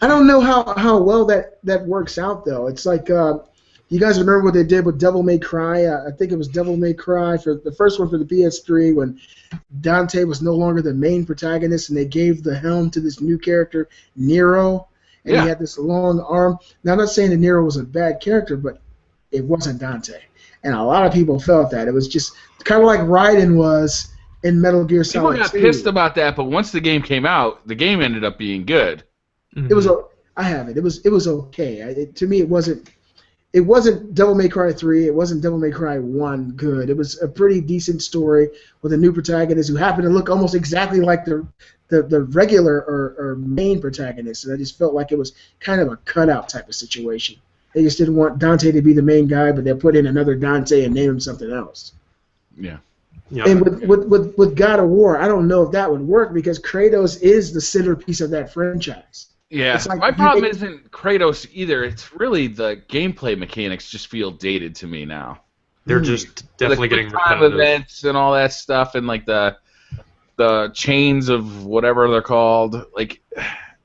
I don't know how well that works out, though. It's like, you guys remember what they did with Devil May Cry? I think it was Devil May Cry, for the first one for the PS3, when Dante was no longer the main protagonist, and they gave the helm to this new character, Nero, and he had this long arm. Now, I'm not saying that Nero was a bad character, but it wasn't Dante. And a lot of people felt that. It was just kind of like Raiden was in Metal Gear Solid 2. People got pissed about that, but once the game came out, the game ended up being good. It was. I have it. It was okay. To me, it wasn't. It wasn't Devil May Cry 3. It wasn't Devil May Cry 1 good. It was a pretty decent story with a new protagonist who happened to look almost exactly like the regular or main protagonist. And I just felt like it was kind of a cutout type of situation. They just didn't want Dante to be the main guy, but they put in another Dante and named him something else. Yeah. And with God of War, I don't know if that would work because Kratos is the centerpiece of that franchise. Yeah, like my problem isn't Kratos either. It's really the gameplay mechanics just feel dated to me now. They're just definitely getting time repetitive. events and all that stuff, and like the chains of whatever they're called. Like,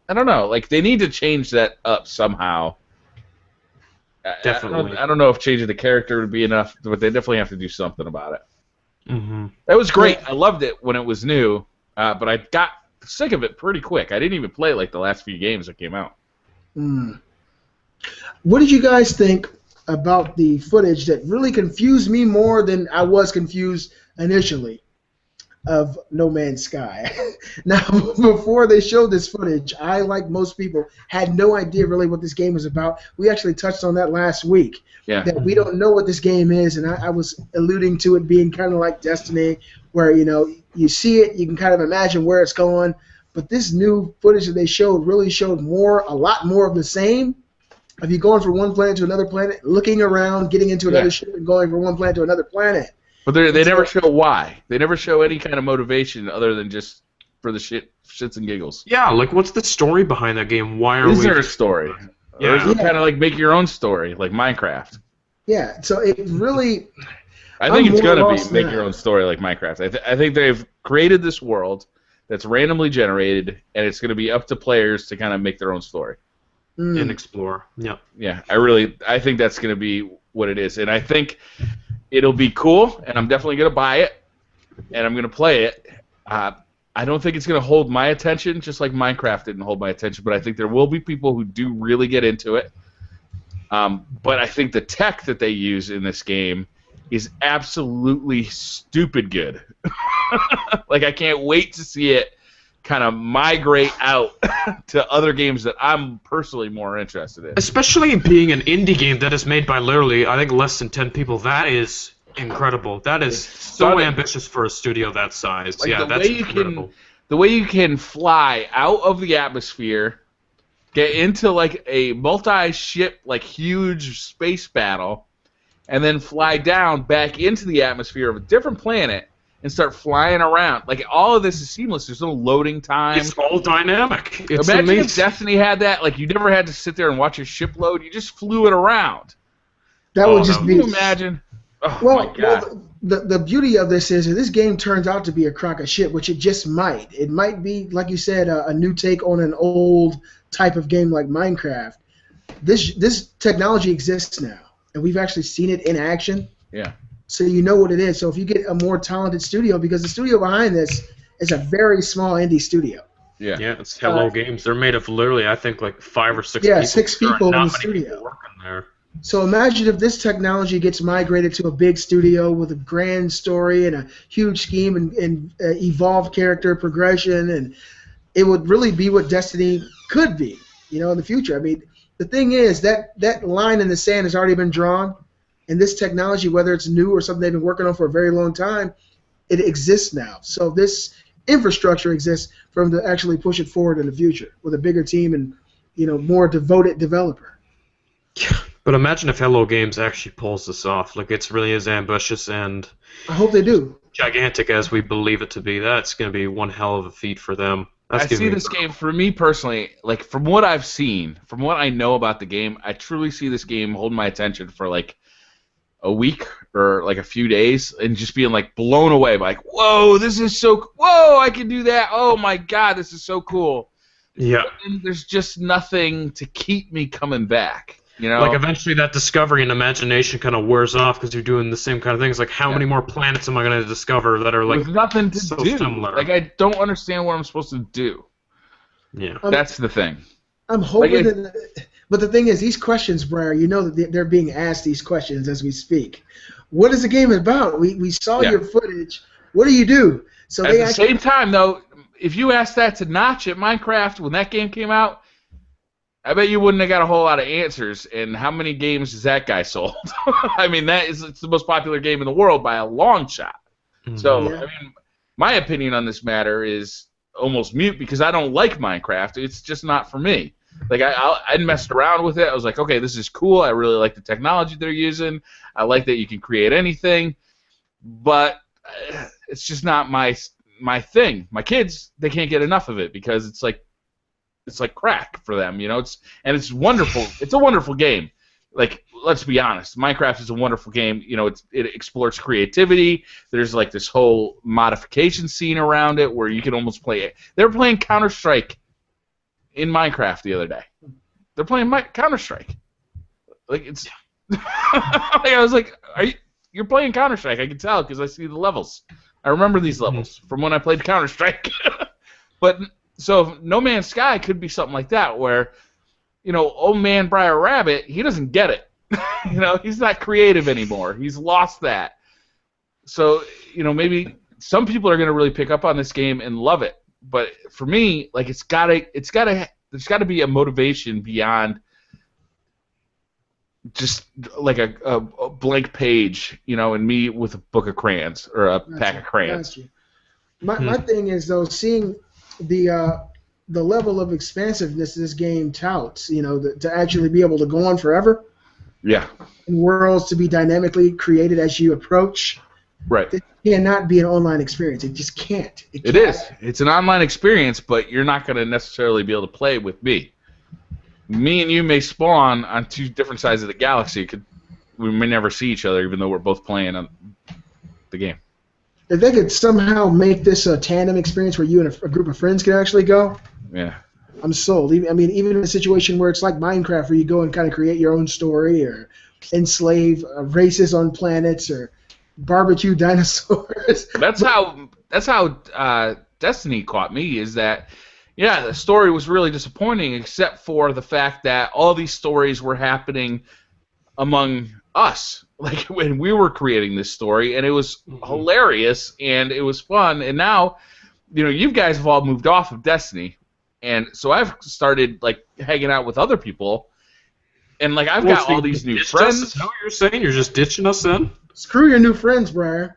I don't know. Like, they need to change that up somehow. Definitely. I don't know if changing the character would be enough, but they definitely have to do something about it. Mm-hmm. That was great. I loved it when it was new, but I got sick of it pretty quick. I didn't even play like the last few games that came out. What did you guys think about the footage that really confused me more than I was confused initially of No Man's Sky? Now, before they showed this footage, I, like most people, had no idea really what this game was about. We actually touched on that last week. Yeah. That we don't know what this game is, and I was alluding to it being kind of like Destiny, where, you know, you see it, you can kind of imagine where it's going, but this new footage that they showed really showed a lot more of the same. Of you going from one planet to another planet, looking around, getting into another ship, and going from one planet to another planet. But they never show why. They never show any kind of motivation other than just for the shits and giggles. Yeah, like what's the story behind that game? Why are Is we? there a story? Yeah. Or is it kind of like make your own story, like Minecraft? Yeah, so it really... I think it's more going to lost be make now. your own story like Minecraft. I think they've created this world. that's randomly generated, and it's going to be up to players to kind of make their own story. And explore. Yeah. Yeah, I think that's going to be what it is, and I think it'll be cool, and I'm definitely going to buy it, and I'm going to play it. I don't think it's going to hold my attention, just like Minecraft didn't hold my attention, but I think there will be people who do really get into it. But I think the tech that they use in this game is absolutely stupid good. Like, I can't wait to see it kind of migrate out to other games that I'm personally more interested in. Especially being an indie game that is made by literally, I think, less than 10 people. That is incredible. That is so ambitious for a studio that size. Like, yeah, that's incredible. The way you can fly out of the atmosphere, get into like a multi-ship, like huge space battle, and then fly down back into the atmosphere of a different planet and start flying around. Like, all of this is seamless. There's no loading time. It's all dynamic. It's Imagine amazing. if Destiny had that. Like, you never had to sit there and watch your ship load. You just flew it around. That would just be. Can you imagine? Oh, well, my God. The beauty of this is that this game turns out to be a crock of shit, which it just might. It might be, like you said, a new take on an old type of game like Minecraft. This technology exists now, and we've actually seen it in action. Yeah. So you know what it is. So if you get a more talented studio, because the studio behind this is a very small indie studio. Yeah. Yeah, it's Hello Games. They're made of literally, I think, like 5 or 6 yeah, people. 6 people in the studio. Working there. So imagine if this technology gets migrated to a big studio with a grand story and a huge scheme and evolved character progression, and it would really be what Destiny could be, in the future. I mean, the thing is that line in the sand has already been drawn, and this technology, whether it's new or something they've been working on for a very long time, it exists now. So this infrastructure exists for them to actually push it forward in the future with a bigger team and more devoted developer. But imagine if Hello Games actually pulls this off. Like, it's really as ambitious and I hope they do. Gigantic as we believe it to be. That's going to be one hell of a feat for them. I see this game, for me personally, like, from what I've seen, from what I know about the game, I truly see this game holding my attention for, like, a week or, like, a few days and just being, like, blown away by, like, whoa, this is so, whoa, I can do that. Oh, my God, this is so cool. Yeah. And there's just nothing to keep me coming back. Like, eventually that discovery and imagination kind of wears off because you're doing the same kind of things. Like, how many more planets am I going to discover that are, like, with nothing to so do? similar? Like, I don't understand what I'm supposed to do. Yeah. That's the thing. I'm hoping but the thing is, these questions, Briar, that they're being asked these questions as we speak. What is the game about? We saw your footage. What do you do? So at the same time, though, if you asked that to Notch at Minecraft when that game came out, I bet you wouldn't have got a whole lot of answers. And how many games has that guy sold? I mean, it's the most popular game in the world by a long shot. Mm-hmm. So, I mean, my opinion on this matter is almost mute because I don't like Minecraft. It's just not for me. Like, I messed around with it. I was like, okay, this is cool. I really like the technology they're using. I like that you can create anything. But it's just not my thing. My kids, they can't get enough of it because it's like crack for them, it's wonderful. It's a wonderful game. Like, let's be honest, Minecraft is a wonderful game. It explores creativity. There's like this whole modification scene around it where you can almost play it. They were playing Counter-Strike in Minecraft the other day. They're playing Counter-Strike. Like, it's like, I was like, you're playing Counter-Strike? I can tell because I see the levels. I remember these levels from when I played Counter-Strike. But so No Man's Sky could be something like that where, old man BriarRabbit, he doesn't get it. He's not creative anymore. He's lost that. So, maybe some people are going to really pick up on this game and love it. But for me, like, there's got to be a motivation beyond just like a blank page, and me with a book of crayons or a pack of crayons. My thing is, though, seeing the level of expansiveness this game touts, to actually be able to go on forever. Yeah. And worlds to be dynamically created as you approach. Right. It cannot be an online experience. It just can't. It is. It's an online experience, but you're not going to necessarily be able to play with me. Me and you may spawn on 2 different sides of the galaxy. We may never see each other, even though we're both playing on the game. if they could somehow make this a tandem experience where you and a group of friends can actually go, yeah, I'm sold. I mean, even in a situation where it's like Minecraft, where you go and kind of create your own story or enslave races on planets or barbecue dinosaurs. That's how Destiny caught me. Is that the story was really disappointing, except for the fact that all these stories were happening among us, like when we were creating this story, and it was hilarious and it was fun. And now, you guys have all moved off of Destiny, and so I've started like hanging out with other people, and like I've got all these new friends. Is that what you're saying? You're just ditching us then? Screw your new friends, Briar.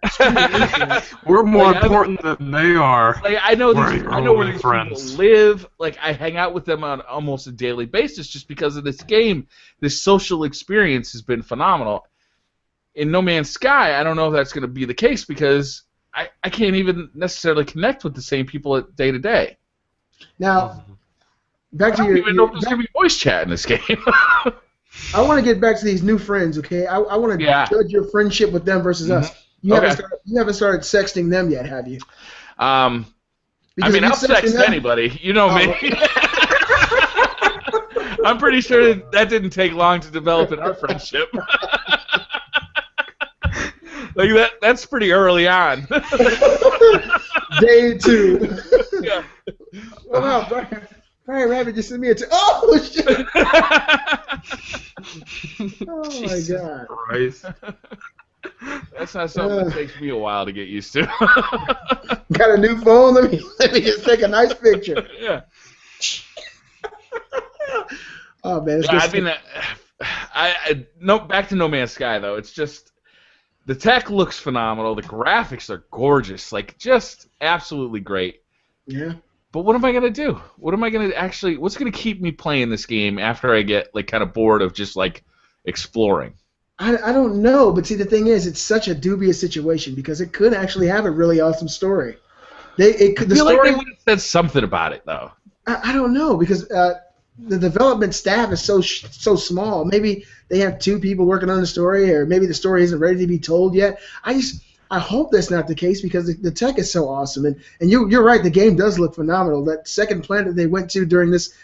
We're more important than they are. Like I know where these people live. Like I hang out with them on almost a daily basis just because of this game. This social experience has been phenomenal. In No Man's Sky, I don't know if that's going to be the case because I can't even necessarily connect with the same people day to day. Now, back to I don't even know if there's going to be voice chat in this game. I want to get back to these new friends, okay? I want to judge your friendship with them versus us. You haven't started sexting them yet, have you? I mean, I'll sext anybody. You know me. I'm pretty sure that didn't take long to develop in our friendship. Like that's pretty early on. Day 2. Yeah. Oh, wow, BriarRabbit just sent me oh, shit! Oh, my God. Christ. That's not something that takes me a while to get used to. Got a new phone? Let me just take a nice picture. Yeah. Oh, man. Back to No Man's Sky, though. It's just, the tech looks phenomenal. The graphics are gorgeous. Like, just absolutely great. Yeah. But what am I gonna do? What's gonna keep me playing this game after I get like kind of bored of just like exploring? I don't know, but see the thing is, it's such a dubious situation because it could actually have a really awesome story. Like they would have said something about it though. I don't know because the development staff is so small. Maybe they have 2 people working on the story, or maybe the story isn't ready to be told yet. I hope that's not the case because the tech is so awesome. And you're right, the game does look phenomenal. That second planet they went to during this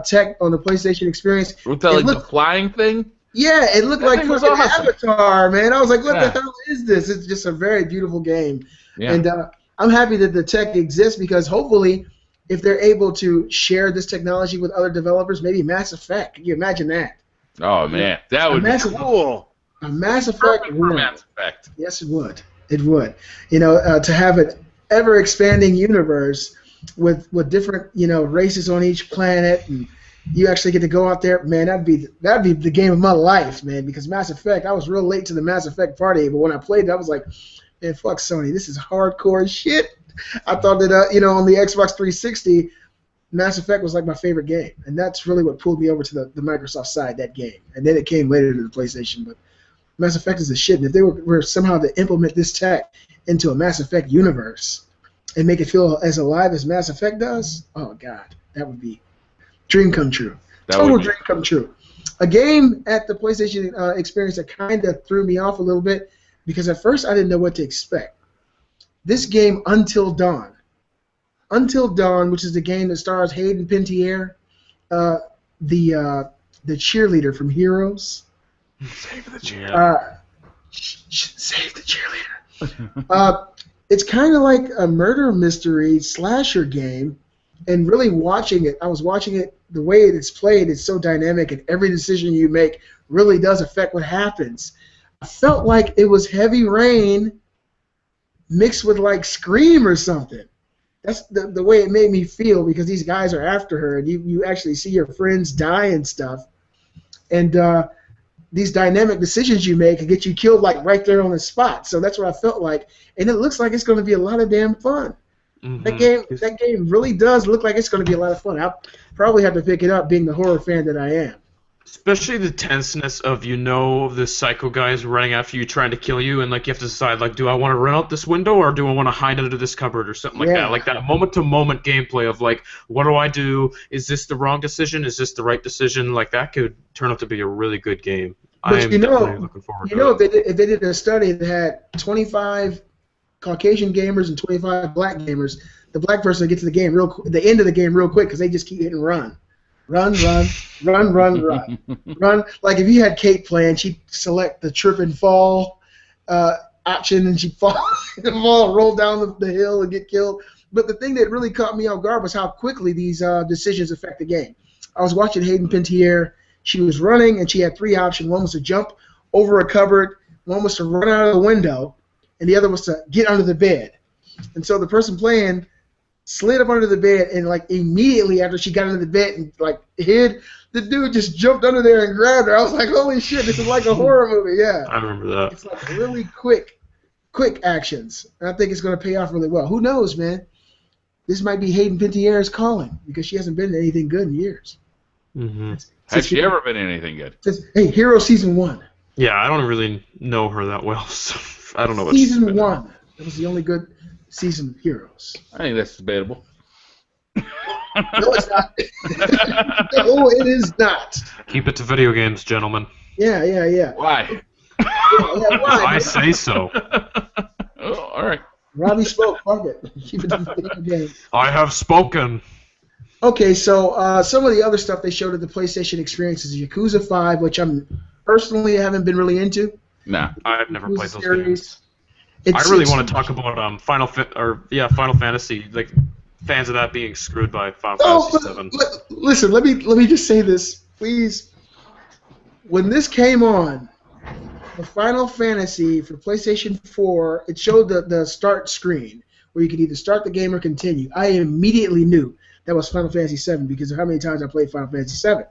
tech on the PlayStation experience. With the flying thing? Yeah, it looked like was awesome. Avatar, man. I was like, what the hell is this? It's just a very beautiful game. Yeah. And I'm happy that the tech exists because hopefully if they're able to share this technology with other developers, maybe Mass Effect. Can you imagine that? Oh, man. That would be cool. A Mass Effect. Mass Effect. Yes, it would. It would, to have an ever-expanding universe with different, races on each planet, and you actually get to go out there. Man, that'd be the game of my life, man. Because Mass Effect, I was real late to the Mass Effect party, but when I played it, I was like, man, fuck Sony, this is hardcore shit. I thought that, on the Xbox 360, Mass Effect was like my favorite game, and that's really what pulled me over to the Microsoft side, that game. And then it came later to the PlayStation, but Mass Effect is the shit, and if they were somehow to implement this tech into a Mass Effect universe and make it feel as alive as Mass Effect does, oh god, that would be dream come true. Total dream come true. A game at the PlayStation experience that kind of threw me off a little bit because at first I didn't know what to expect. This game, Until Dawn. Until Dawn, which is the game that stars Hayden Panettiere, the cheerleader from Heroes. Save the cheerleader. Save the cheerleader. It's kind of like a murder mystery slasher game, and really watching it, I was watching it, the way it's played, it's so dynamic, and every decision you make really does affect what happens. I felt like it was Heavy Rain mixed with like Scream or something. That's the way it made me feel because these guys are after her, and you actually see your friends die and stuff. And these dynamic decisions you make can get you killed like right there on the spot. So that's what I felt like, and it looks like it's going to be a lot of damn fun. Mm-hmm. That game really does look like it's going to be a lot of fun. I'll probably have to pick it up, being the horror fan that I am. Especially the tenseness of the psycho guy is running after you, trying to kill you, and like you have to decide, like, do I want to run out this window or do I want to hide under this cupboard or something like that? Like that moment-to-moment gameplay of like, what do I do? Is this the wrong decision? Is this the right decision? Like that could turn out to be a really good game. But I am definitely looking forward to it. If they did a study that had 25 Caucasian gamers and 25 black gamers. The black person gets to the game the end of the game real quick because they just keep hitting run. Run. Run. Like if you had Kate playing, she'd select the trip and fall option, and she'd fall, roll down the hill and get killed. But the thing that really caught me off guard was how quickly these decisions affect the game. I was watching Hayden Panettiere. She was running, and she had 3 options. One was to jump over a cupboard, one was to run out of the window, and the other was to get under the bed. And so the person playing slid up under the bed, and like immediately after she got under the bed and like hid, the dude just jumped under there and grabbed her. I was like, holy shit, this is like a horror movie. Yeah, I remember that. It's like really quick actions, and I think it's going to pay off really well. Who knows, man? This might be Hayden Panettiere calling because she hasn't been in anything good in years. Mm-hmm. Has she ever been in anything good? Hey, Hero Season 1. Yeah, I don't really know her that well, so I don't know what Season 1. That was the only good season of Heroes. I think that's debatable. No, it's not. No, it is not. Keep it to video games, gentlemen. Yeah. Why? Why? I say so. Oh, all right. Robbie spoke. Fuck it. Keep it to video games. I have spoken. Okay, so some of the other stuff they showed at the PlayStation Experience is Yakuza 5, which I'm personally haven't been really into. Nah. I've never Yakuza played those series. games. I really want to talk about Final Fantasy, like fans of that being screwed by Final Fantasy 7. Listen, let me just say this, please. When this came on, the Final Fantasy for PlayStation 4, it showed the start screen where you could either start the game or continue. I immediately knew that was Final Fantasy 7 because of how many times I played Final Fantasy 7.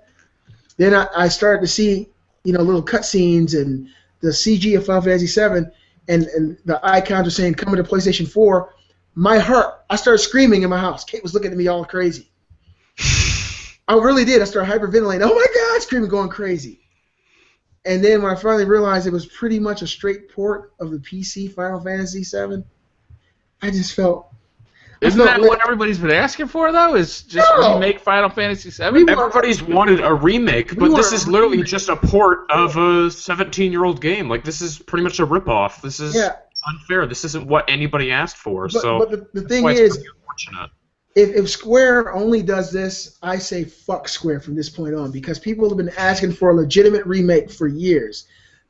Then I started to see, little cutscenes and the CG of Final Fantasy 7, and the icons are saying coming to PlayStation 4. My heart, I started screaming in my house. Kate was looking at me all crazy. I really did. I started hyperventilating. Oh my God, screaming, going crazy. And then when I finally realized it was pretty much a straight port of the PC Final Fantasy 7, I just felt. Isn't that what everybody's been asking for, though? Is just remake Final Fantasy 7? Everybody's wanted a remake, but this is literally just a port of a 17-year-old game. Like, this is pretty much a ripoff. This is unfair. This isn't what anybody asked for. But the thing is, if Square only does this, I say fuck Square from this point on, because people have been asking for a legitimate remake for years.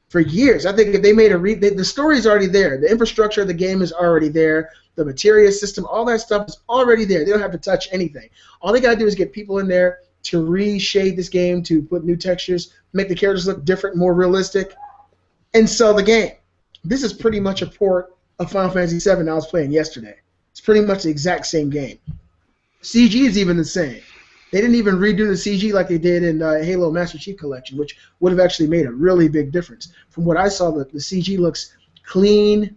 For years. I think if they made the story's already there. The infrastructure of the game is already there. The materia system, all that stuff is already there. They don't have to touch anything. All they got to do is get people in there to reshade this game, to put new textures, make the characters look different, more realistic, and sell the game. This is pretty much a port of Final Fantasy VII I was playing yesterday. It's pretty much the exact same game. CG is even the same. They didn't even redo the CG like they did in Halo Master Chief Collection, which would have actually made a really big difference. From what I saw, the CG looks clean,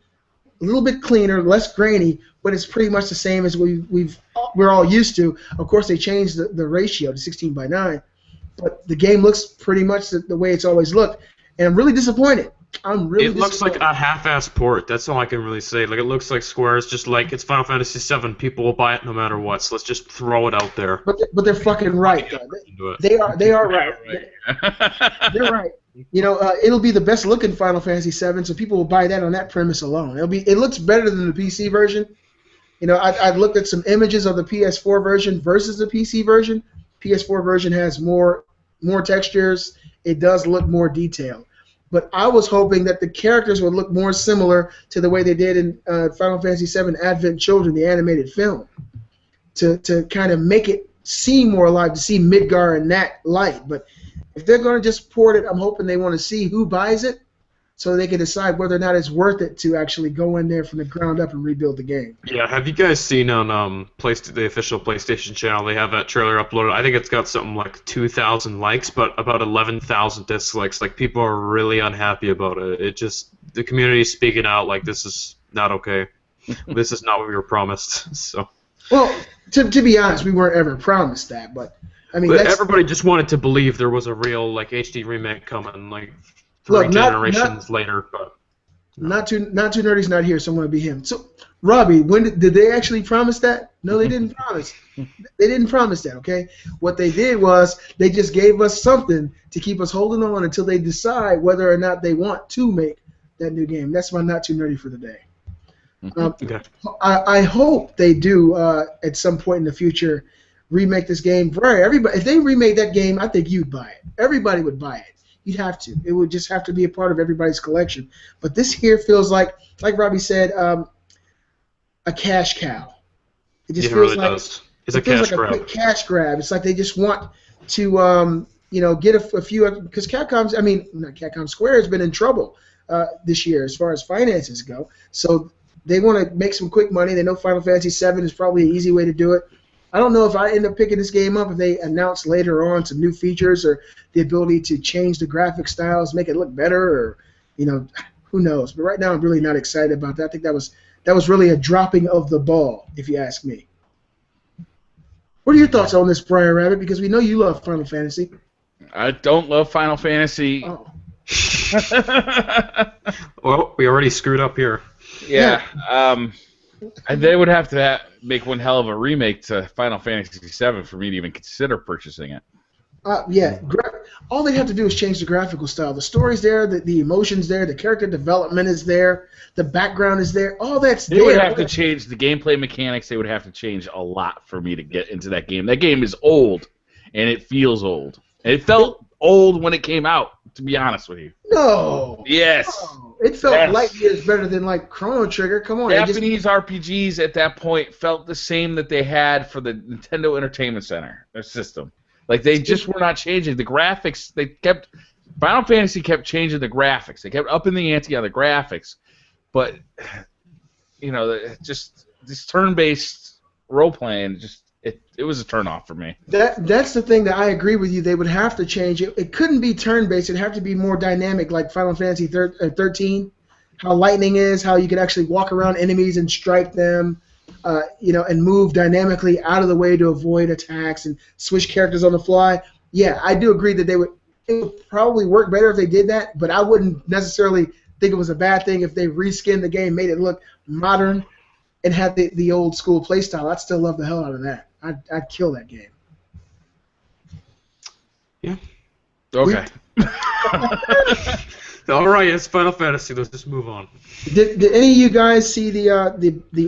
a little bit cleaner, less grainy, but it's pretty much the same as we're all used to. Of course, they changed the ratio to 16:9, but the game looks pretty much the way it's always looked, and I'm really disappointed. It looks like a half-ass port. That's all I can really say. Like, it looks like Square's just like, it's Final Fantasy VII. People will buy it no matter what. So let's just throw it out there. But they're fucking right. They are right. They're right. It'll be the best looking Final Fantasy VII, so people will buy that on that premise alone. It looks better than the PC version. I've looked at some images of the PS4 version versus the PC version. PS4 version has more textures. It does look more detailed. But I was hoping that the characters would look more similar to the way they did in Final Fantasy VII Advent Children, the animated film, to kind of make it seem more alive, to see Midgar in that light. But if they're going to just port it, I'm hoping they want to see who buys it so they can decide whether or not it's worth it to actually go in there from the ground up and rebuild the game. Yeah, have you guys seen on the official PlayStation channel, they have that trailer uploaded? I think it's got something like 2,000 likes, but about 11,000 dislikes. Like, people are really unhappy about it. The community's speaking out like, this is not okay. This is not what we were promised. So. Well, to be honest, we weren't ever promised that, but I mean, everybody just wanted to believe there was a real HD remake coming, like three generations later. But not too nerdy's not here, so I'm gonna be him. So, Robbie, did they actually promise that? No, they didn't promise. They didn't promise that. Okay, what they did was they just gave us something to keep us holding on until they decide whether or not they want to make that new game. That's my not too nerdy for the day. Okay. I hope they do at some point in the future remake this game. Briar, everybody, if they remade that game, I think you'd buy it. Everybody would buy it. You'd have to. It would just have to be a part of everybody's collection. But this here feels like Robbie said, a cash cow. It just feels really like does. It's a cash grab. Quick cash grab. It's like they just want to get a few, because Capcom's, not Capcom, Square has been in trouble this year as far as finances go. So they want to make some quick money. They know Final Fantasy VII is probably an easy way to do it. I don't know if I end up picking this game up if they announce later on some new features or the ability to change the graphic styles, make it look better, or who knows. But right now I'm really not excited about that. I think that was really a dropping of the ball, if you ask me. What are your thoughts on this, BriarRabbit? Because we know you love Final Fantasy. I don't love Final Fantasy. Oh. Well, we already screwed up here. Yeah. They would have to make one hell of a remake to Final Fantasy VII for me to even consider purchasing it. All they have to do is change the graphical style. The story's there, the emotion's there, the character development is there, the background is there. All that's there. They would have to change the gameplay mechanics. They would have to change a lot for me to get into that game. That game is old, and it feels old. And it felt old when it came out, to be honest with you. No. Yes. No. It felt light years better than like Chrono Trigger. Come on. Japanese RPGs at that point felt the same that they had for the Nintendo Entertainment Center, their system. Like they just were not changing the graphics. Final Fantasy kept changing the graphics. They kept upping the ante on the graphics, but just this turn-based role playing it was a turn-off for me. That's the thing that I agree with you. They would have to change it. It couldn't be turn-based. It'd have to be more dynamic, like Final Fantasy 13. How lightning is, how you could actually walk around enemies and strike them. And move dynamically out of the way to avoid attacks and switch characters on the fly. Yeah, I do agree that it would probably work better if they did that, but I wouldn't necessarily think it was a bad thing if they reskinned the game, made it look modern, and had the old school playstyle. I'd still love the hell out of that. I'd kill that game. Yeah. Okay. All right, it's Final Fantasy. Let's just move on. Did any of you guys see the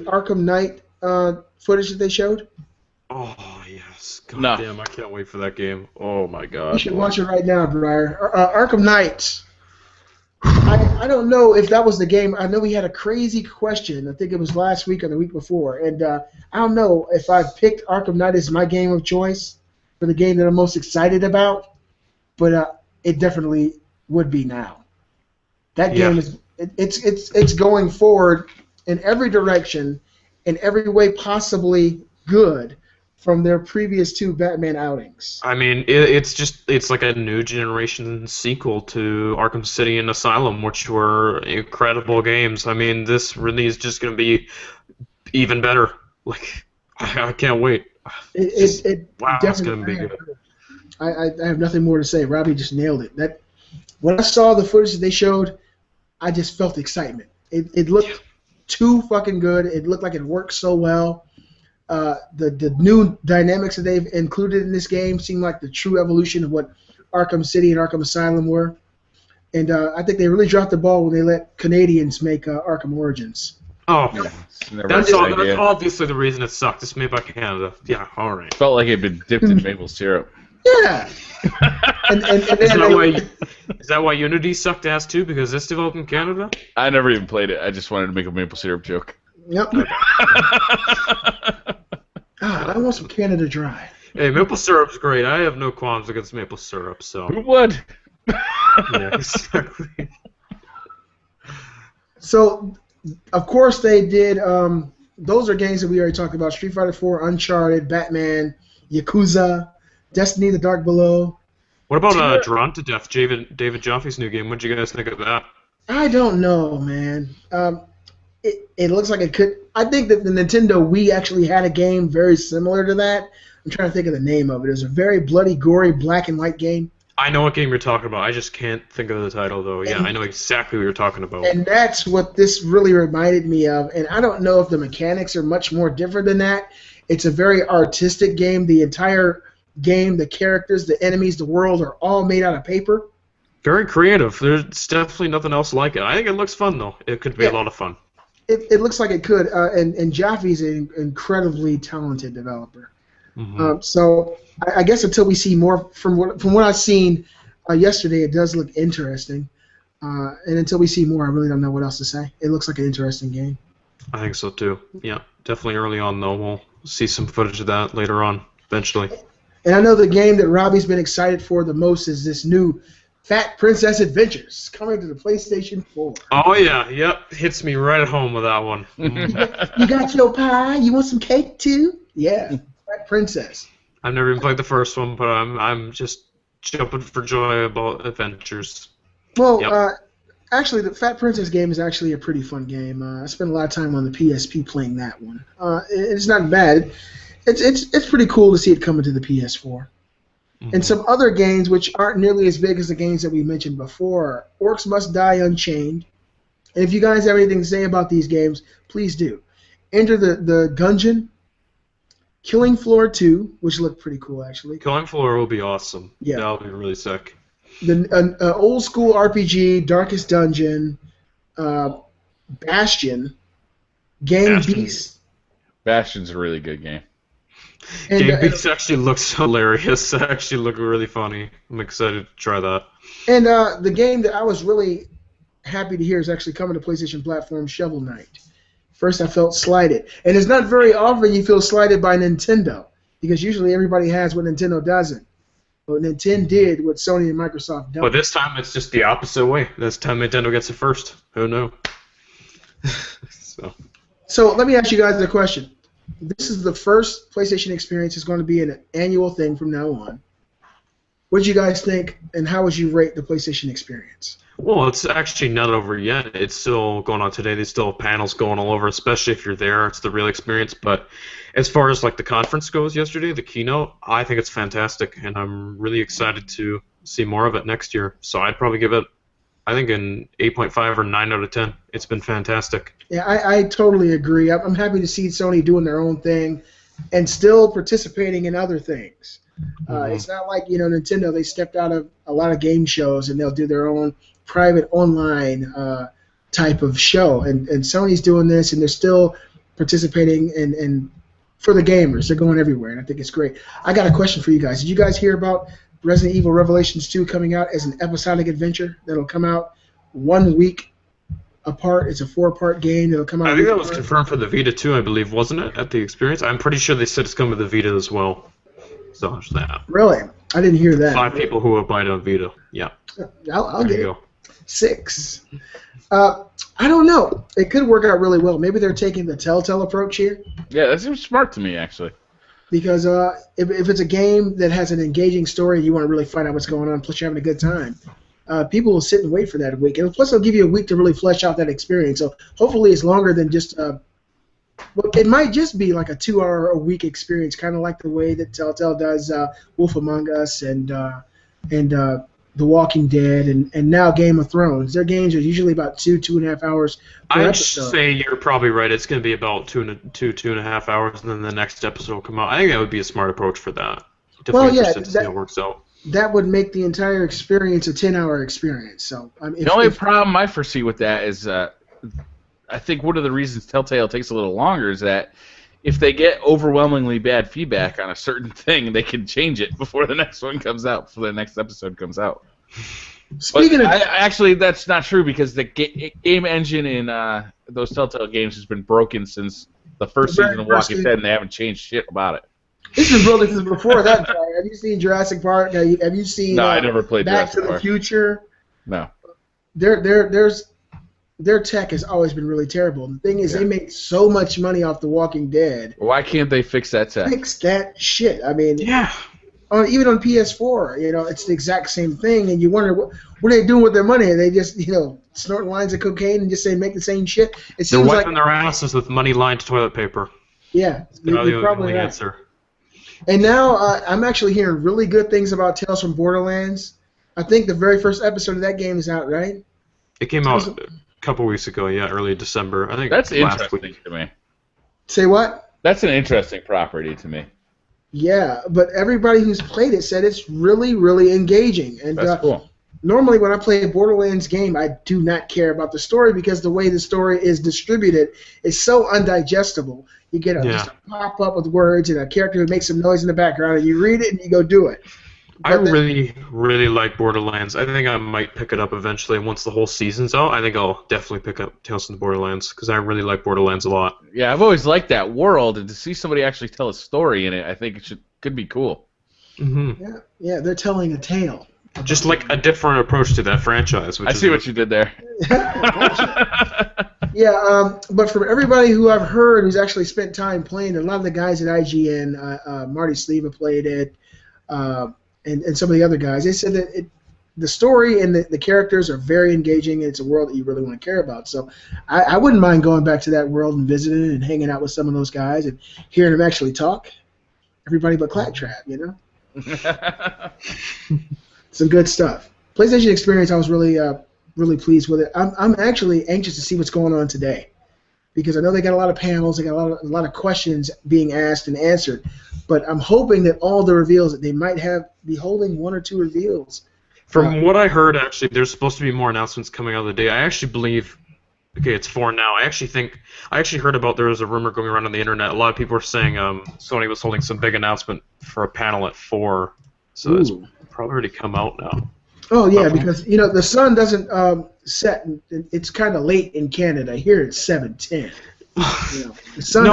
Arkham Knight footage that they showed? Oh yes, God no. Damn! I can't wait for that game. Oh my God! You should watch it right now, Briar. Arkham Knight. I don't know if that was the game. I know we had a crazy question. I think it was last week or the week before, and I don't know if I picked Arkham Knight as my game of choice for the game that I'm most excited about, but it definitely would be now. That game is it's going forward in every direction, in every way possibly good from their previous two Batman outings. I mean, it's like a new generation sequel to Arkham City and Asylum, which were incredible games. I mean, this really is just going to be even better. Like, I can't wait. Wow, it's going to be good. I have nothing more to say. Robbie just nailed it. When I saw the footage that they showed, I just felt excitement. It looked too fucking good. It looked like it worked so well. The new dynamics that they've included in this game seem like the true evolution of what Arkham City and Arkham Asylum were. And I think they really dropped the ball when they let Canadians make Arkham Origins. Oh, that's obviously the reason it sucked. It's made by Canada. Yeah, all right. Felt like it had been dipped in maple syrup. Yeah. and is that why Unity sucked ass too? Because it's developed in Canada? I never even played it. I just wanted to make a maple syrup joke. Yep. I want some Canada Dry. Hey, maple syrup's great. I have no qualms against maple syrup. So. Who would? Yeah, exactly. So, of course, they did. Those are games that we already talked about: Street Fighter 4, Uncharted, Batman, Yakuza, Destiny: The Dark Below. What about Drawn to Death, David Joffe's new game? What did you guys think of that? I don't know, man. It looks like it could. I think that the Nintendo Wii actually had a game very similar to that. I'm trying to think of the name of it. It was a very bloody, gory, black and white game. I know what game you're talking about. I just can't think of the title, though. Yeah, I know exactly what you're talking about. And that's what this really reminded me of. And I don't know if the mechanics are much more different than that. It's a very artistic game. The entire game, the characters, the enemies, the world are all made out of paper. Very creative. There's definitely nothing else like it. I think it looks fun, though. It could be a lot of fun. it looks like it could, and Jaffe's an incredibly talented developer. Mm-hmm. So I guess until we see more from what I've seen yesterday, it does look interesting. And until we see more, I really don't know what else to say. It looks like an interesting game. I think so too. Yeah, definitely early on though. We'll see some footage of that later on, eventually. And I know the game that Robbie's been excited for the most is this new Fat Princess Adventures coming to the PlayStation 4. Oh yeah, yep. Hits me right at home with that one. You got your pie? You want some cake too? Yeah, Fat Princess. I've never even played the first one, but I'm just jumping for joy about adventures. Well, Yep. Actually, the Fat Princess game is actually a pretty fun game. I spent a lot of time on the PSP playing that one. It's not bad. It's pretty cool to see it coming to the PS4. Mm-hmm. And some other games which aren't nearly as big as the games that we mentioned before. Orcs Must Die Unchained. And if you guys have anything to say about these games, please do. Enter the Gungeon. Killing Floor 2, which looked pretty cool actually. Killing Floor will be awesome. Yeah. That'll be really sick. The old school RPG, Darkest Dungeon, Bastion, Gang Bastion. Beasts. Bastion's a really good game. And, Game Beasts actually looks hilarious. It actually look really funny. I'm excited to try that. And the game that I was really happy to hear is actually coming to PlayStation platform, Shovel Knight. First I felt slighted. And it's not very often you feel slighted by Nintendo, because usually everybody has what Nintendo doesn't. But Nintendo did what Sony and Microsoft don't. But this time it's just the opposite way. This time Nintendo gets it first. Who knew? So let me ask you guys a question. This is the first PlayStation experience. It's going to be an annual thing from now on. What did you guys think, and how would you rate the PlayStation experience? Well, it's actually not over yet. It's still going on today. There's still panels going all over, especially if you're there. It's the real experience. But as far as like the conference goes yesterday, the keynote, I think it's fantastic, and I'm really excited to see more of it next year. So I'd probably give it, I think, an 8.5 or 9 out of 10. It's been fantastic. Yeah, I totally agree. I'm happy to see Sony doing their own thing and still participating in other things. It's not like, Nintendo, they stepped out of a lot of game shows and they'll do their own private online type of show. And Sony's doing this, and they're still participating and for the gamers. They're going everywhere, and I think it's great. I got a question for you guys. Did you guys hear about Resident Evil Revelations 2 coming out as an episodic adventure that'll come out 1 week apart? It's a 4-part game that'll come out. I think that was confirmed for the Vita too, I believe, wasn't it, at the experience? I'm pretty sure they said it's coming to the Vita as well. So there's that. Really? I didn't hear that. 5 people who will buy it on Vita. Yeah. I'll get you it. go. 6. I don't know. It could work out really well. Maybe they're taking the Telltale approach here. Yeah, that seems smart to me, actually. Because if it's a game that has an engaging story and you want to really find out what's going on, plus you're having a good time, people will sit and wait for that a week. And plus, they'll give you a week to really flesh out that experience. So hopefully it's longer than just well, it might just be like a 2-hour-a-week experience, kind of like the way that Telltale does Wolf Among Us and The Walking Dead and now Game of Thrones. Their games are usually about 2.5 hours per I'd episode. say you're probably right. It's going to be about 2.5 hours, and then the next episode will come out. I think that would be a smart approach for that. Definitely interested to see how it works out. That would make the entire experience a 10-hour experience. So the only problem I foresee with that is I think one of the reasons Telltale takes a little longer is that if they get overwhelmingly bad feedback on a certain thing, they can change it before the next one comes out, before the next episode comes out. Speaking of, actually, that's not true because the game engine in those Telltale games has been broken since the first season of Walking Dead, and they haven't changed shit about it. It's been broken since before that. Have you seen Jurassic Park? Have you seen No, I never played Back Jurassic to Park. the Future? No. Their tech has always been really terrible. The thing is, they make so much money off The Walking Dead. Why can't they fix that tech? Fix that shit. I mean, Yeah. Even on PS4, it's the exact same thing, and you wonder what are they doing with their money? Are they just, snorting lines of cocaine and just saying make the same shit? It They're seems wiping like their asses with money-lined toilet paper. yeah, you're probably the right. answer. And now I'm actually hearing really good things about Tales from Borderlands. I think the very first episode of that game is out, right? It came out a couple weeks ago, early December. I think That's last interesting week. to me. Say what? That's an interesting property to me. Yeah, but everybody who's played it said it's really, really engaging. And That's cool. normally when I play a Borderlands game, I do not care about the story because the way the story is distributed is so undigestible. You get just a pop-up with words and a character who makes some noise in the background, and you read it and you go do it. I really, really like Borderlands. I think I might pick it up eventually. Once the whole season's out, I think I'll definitely pick up Tales from the Borderlands because I really like Borderlands a lot. Yeah, I've always liked that world, and to see somebody actually tell a story in it, I think it could be cool. Mm-hmm. Yeah, they're telling a tale. Just like a different approach to that franchise. I see what you did there. Yeah, but from everybody who I've heard who's actually spent time playing, a lot of the guys at IGN, Marty Sleva played it, and some of the other guys, they said that the story and the characters are very engaging, and it's a world that you really want to care about. So I wouldn't mind going back to that world and visiting and hanging out with some of those guys and hearing them actually talk. Everybody but Claptrap, you know? Some good stuff. PlayStation Experience, I was really pleased with it. I'm actually anxious to see what's going on today because I know they got a lot of panels, they got a lot of questions being asked and answered, but I'm hoping that all the reveals that they might be holding one or two reveals. From what I heard, actually, there's supposed to be more announcements coming out of the day. I actually believe, okay, it's 4 now. I actually heard about there was a rumor going around on the internet. A lot of people were saying Sony was holding some big announcement for a panel at 4, so it's probably already come out now. Oh yeah, because the sun doesn't set. It's kind of late in Canada. Here it's 7:10. The sun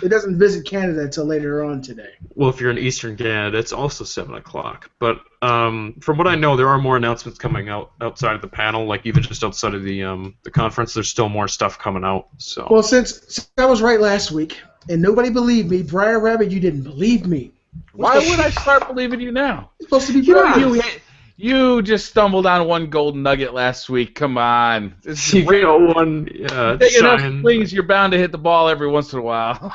doesn't visit Canada until later on today. Well, if you're in Eastern Canada, it's also 7 o'clock. But from what I know, there are more announcements coming out outside of the panel. Like even just outside of the conference, there's still more stuff coming out. So. Well, since I was right last week and nobody believed me, BriarRabbit, you didn't believe me. Why would I start believing you now? It's supposed to be Briar. You just stumbled on one golden nugget last week. Come on. You got one. Take enough swings, you're bound to hit the ball every once in a while.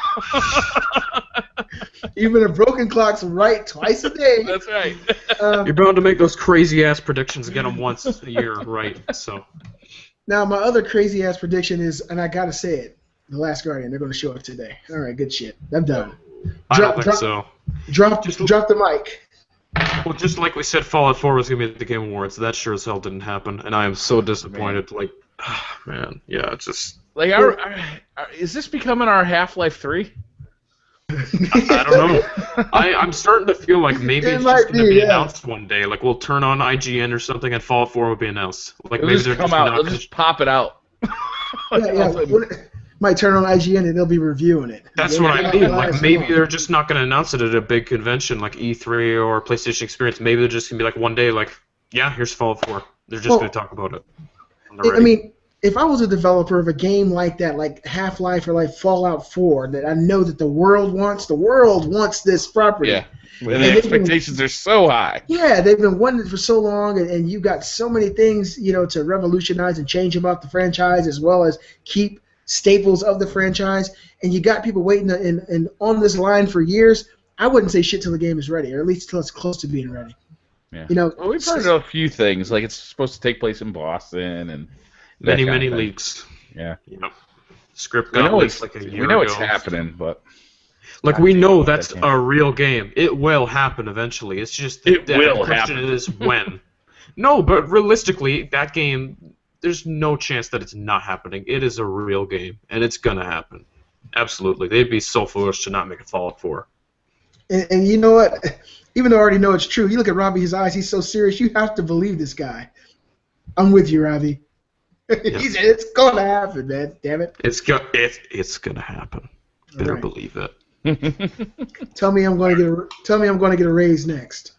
Even a broken clock's right twice a day. That's right. You're bound to make those crazy-ass predictions and get them once a year right. So. Now, my other crazy-ass prediction is, and I got to say it, The Last Guardian, they're going to show up today. All right, good shit. I'm done. I don't think so. Drop the mic. Well, just like we said, Fallout 4 was going to be at the Game Awards. That sure as hell didn't happen, and I am so disappointed. Like, man, yeah, it's just... Like, is this becoming our Half-Life 3? I don't know. I'm starting to feel like maybe it's just going to be announced one day. Like, we'll turn on IGN or something, and Fallout 4 will be announced. Like, it'll just come out. They'll just pop it out. Might turn on IGN and they'll be reviewing it. That's what I mean. Like maybe they're just not going to announce it at a big convention like E3 or PlayStation Experience. Maybe they're just going to be like one day, like, yeah, here's Fallout 4. They're just going to talk about it. I mean, if I was a developer of a game like that, like Half-Life or like Fallout 4, that I know that the world wants this property. Yeah. And the expectations are so high. Yeah, they've been wanting it for so long, and you've got so many things, to revolutionize and change about the franchise, as well as keep staples of the franchise, and you got people waiting and on this line for years. I wouldn't say shit till the game is ready, or at least till it's close to being ready. Yeah. Well, we've heard a few things, like it's supposed to take place in Boston and many leaks. Yeah. Script got leaked like a year ago. We know it's happening, but like we know that's a real game. It will happen eventually. It's just the question is when. No, but realistically, that game. There's no chance that it's not happening. It is a real game, and it's gonna happen. Absolutely, they'd be so foolish to not make a Fallout 4. And you know what? Even though I already know it's true, you look at Robbie, his eyes. He's so serious. You have to believe this guy. I'm with you, Robbie. He said it's gonna happen, man. Damn it. It's gonna happen. Better believe it. Tell me I'm gonna get a raise next.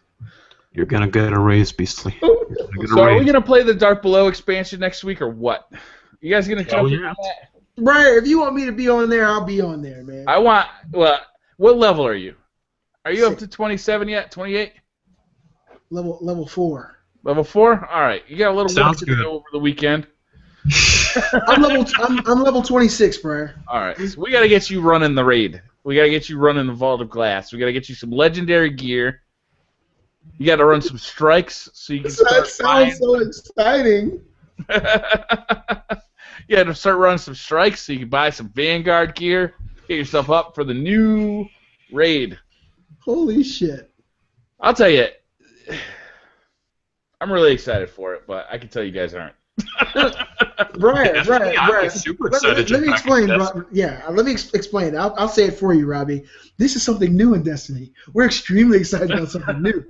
You're gonna get a raise, Beastly. So are we gonna play the Dark Below expansion next week or what? You guys gonna jump in on that? Briar, if you want me to be on there, I'll be on there, man. What level are you? Are you up to 27 yet? 28? Level 4. Level 4? All right. You got a little work to do over the weekend. I'm level 26, Briar. All right. So we gotta get you running the raid. We gotta get you running the Vault of Glass. We gotta get you some legendary gear. You got to run some strikes so you can start That sounds so exciting. You got to start running some strikes so you can buy some Vanguard gear, get yourself up for the new raid. Holy shit. I'll tell you, I'm really excited for it, but I can tell you guys aren't. Briar, I'm super excited. Let me explain. Let me explain. I'll say it for you, Robbie. This is something new in Destiny. We're extremely excited about something new.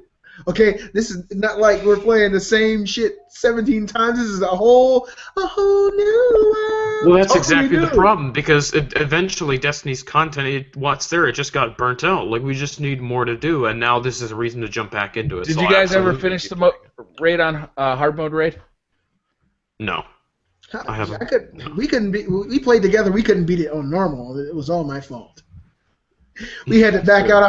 Okay, this is not like we're playing the same shit 17 times. This is a whole new world. Well, that's exactly the problem, because eventually Destiny's content, what's there, it just got burnt out. Like, we just need more to do, and now this is a reason to jump back into it. Did you guys ever finish the raid on hard mode raid? No. I haven't. We played together. We couldn't beat it on normal. It was all my fault. We had to back out.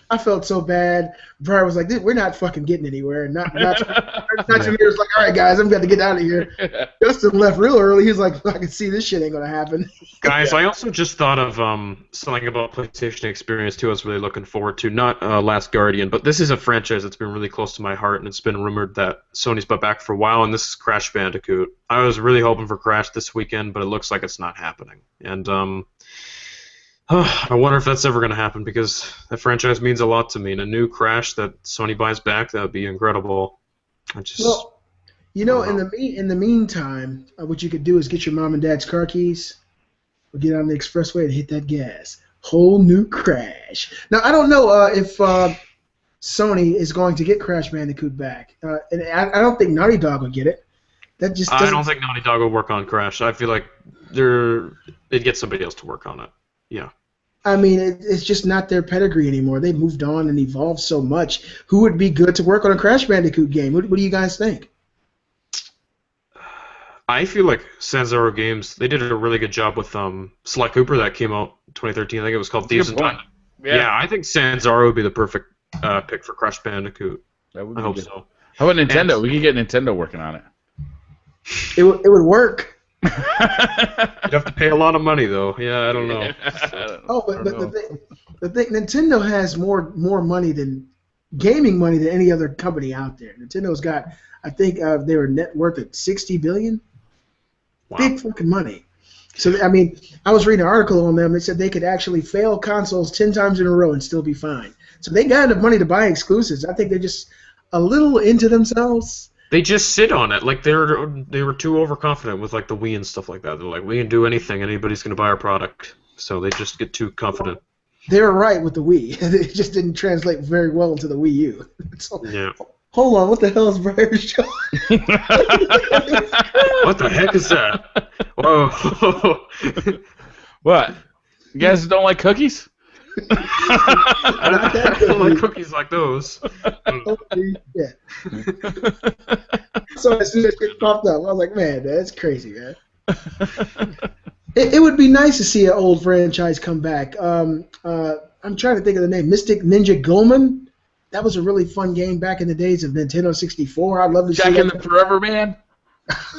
I felt so bad. Briar was like, "We're not fucking getting anywhere." And not too years like, "All right, guys, I'm going to get out of here." Justin left real early. He was like, "I can see this shit ain't going to happen." Guys, I also just thought of something about PlayStation Experience too. I was really looking forward to. Not Last Guardian, but this is a franchise that's been really close to my heart, and it's been rumored that Sony's been back for a while. And this is Crash Bandicoot. I was really hoping for Crash this weekend, but it looks like it's not happening. And I wonder if that's ever going to happen, because that franchise means a lot to me. And a new Crash that Sony buys back, that would be incredible. Well, in the meantime, what you could do is get your mom and dad's car keys, or get on the expressway and hit that gas. Whole new Crash. Now, I don't know if Sony is going to get Crash Bandicoot back, and I don't think Naughty Dog will get it. That just I don't think Naughty Dog will work on Crash. I feel like they'd get somebody else to work on it. Yeah. I mean, it's just not their pedigree anymore. They've moved on and evolved so much. Who would be good to work on a Crash Bandicoot game? What do you guys think? I feel like Sanzaro Games, they did a really good job with Sly Cooper that came out in 2013. I think it was called Thieves in Time. Yeah, I think Sanzaro would be the perfect pick for Crash Bandicoot. I hope good. so. How about Nintendo? We could get Nintendo working on it. It would work. You'd have to pay a lot of money, though. Yeah, I don't know. But the thing, Nintendo has more money gaming money than any other company out there. Nintendo's got, I think, they were net worth at $60 billion. Wow. Big fucking money. So I mean, I was reading an article on them that said they could actually fail consoles 10 times in a row and still be fine. So they got enough money to buy exclusives. I think they're just a little into themselves. They just sit on it, like they were too overconfident with like the Wii and stuff like that. They're like, we can do anything, anybody's gonna buy our product. So they just get too confident. They were right with the Wii. It just didn't translate very well into the Wii U. So, yeah. Hold on, what the hell is Briar's show? What the heck is that? Whoa. What? You guys don't like cookies? I don't like cookies like those. Holy shit. So as soon as it popped up, I was like, man, that's crazy, man. It would be nice to see an old franchise come back. I'm trying to think of the name. Mystic Ninja Goemon? That was a really fun game back in the days of Nintendo 64. I'd love to see Jack and the Forever Man?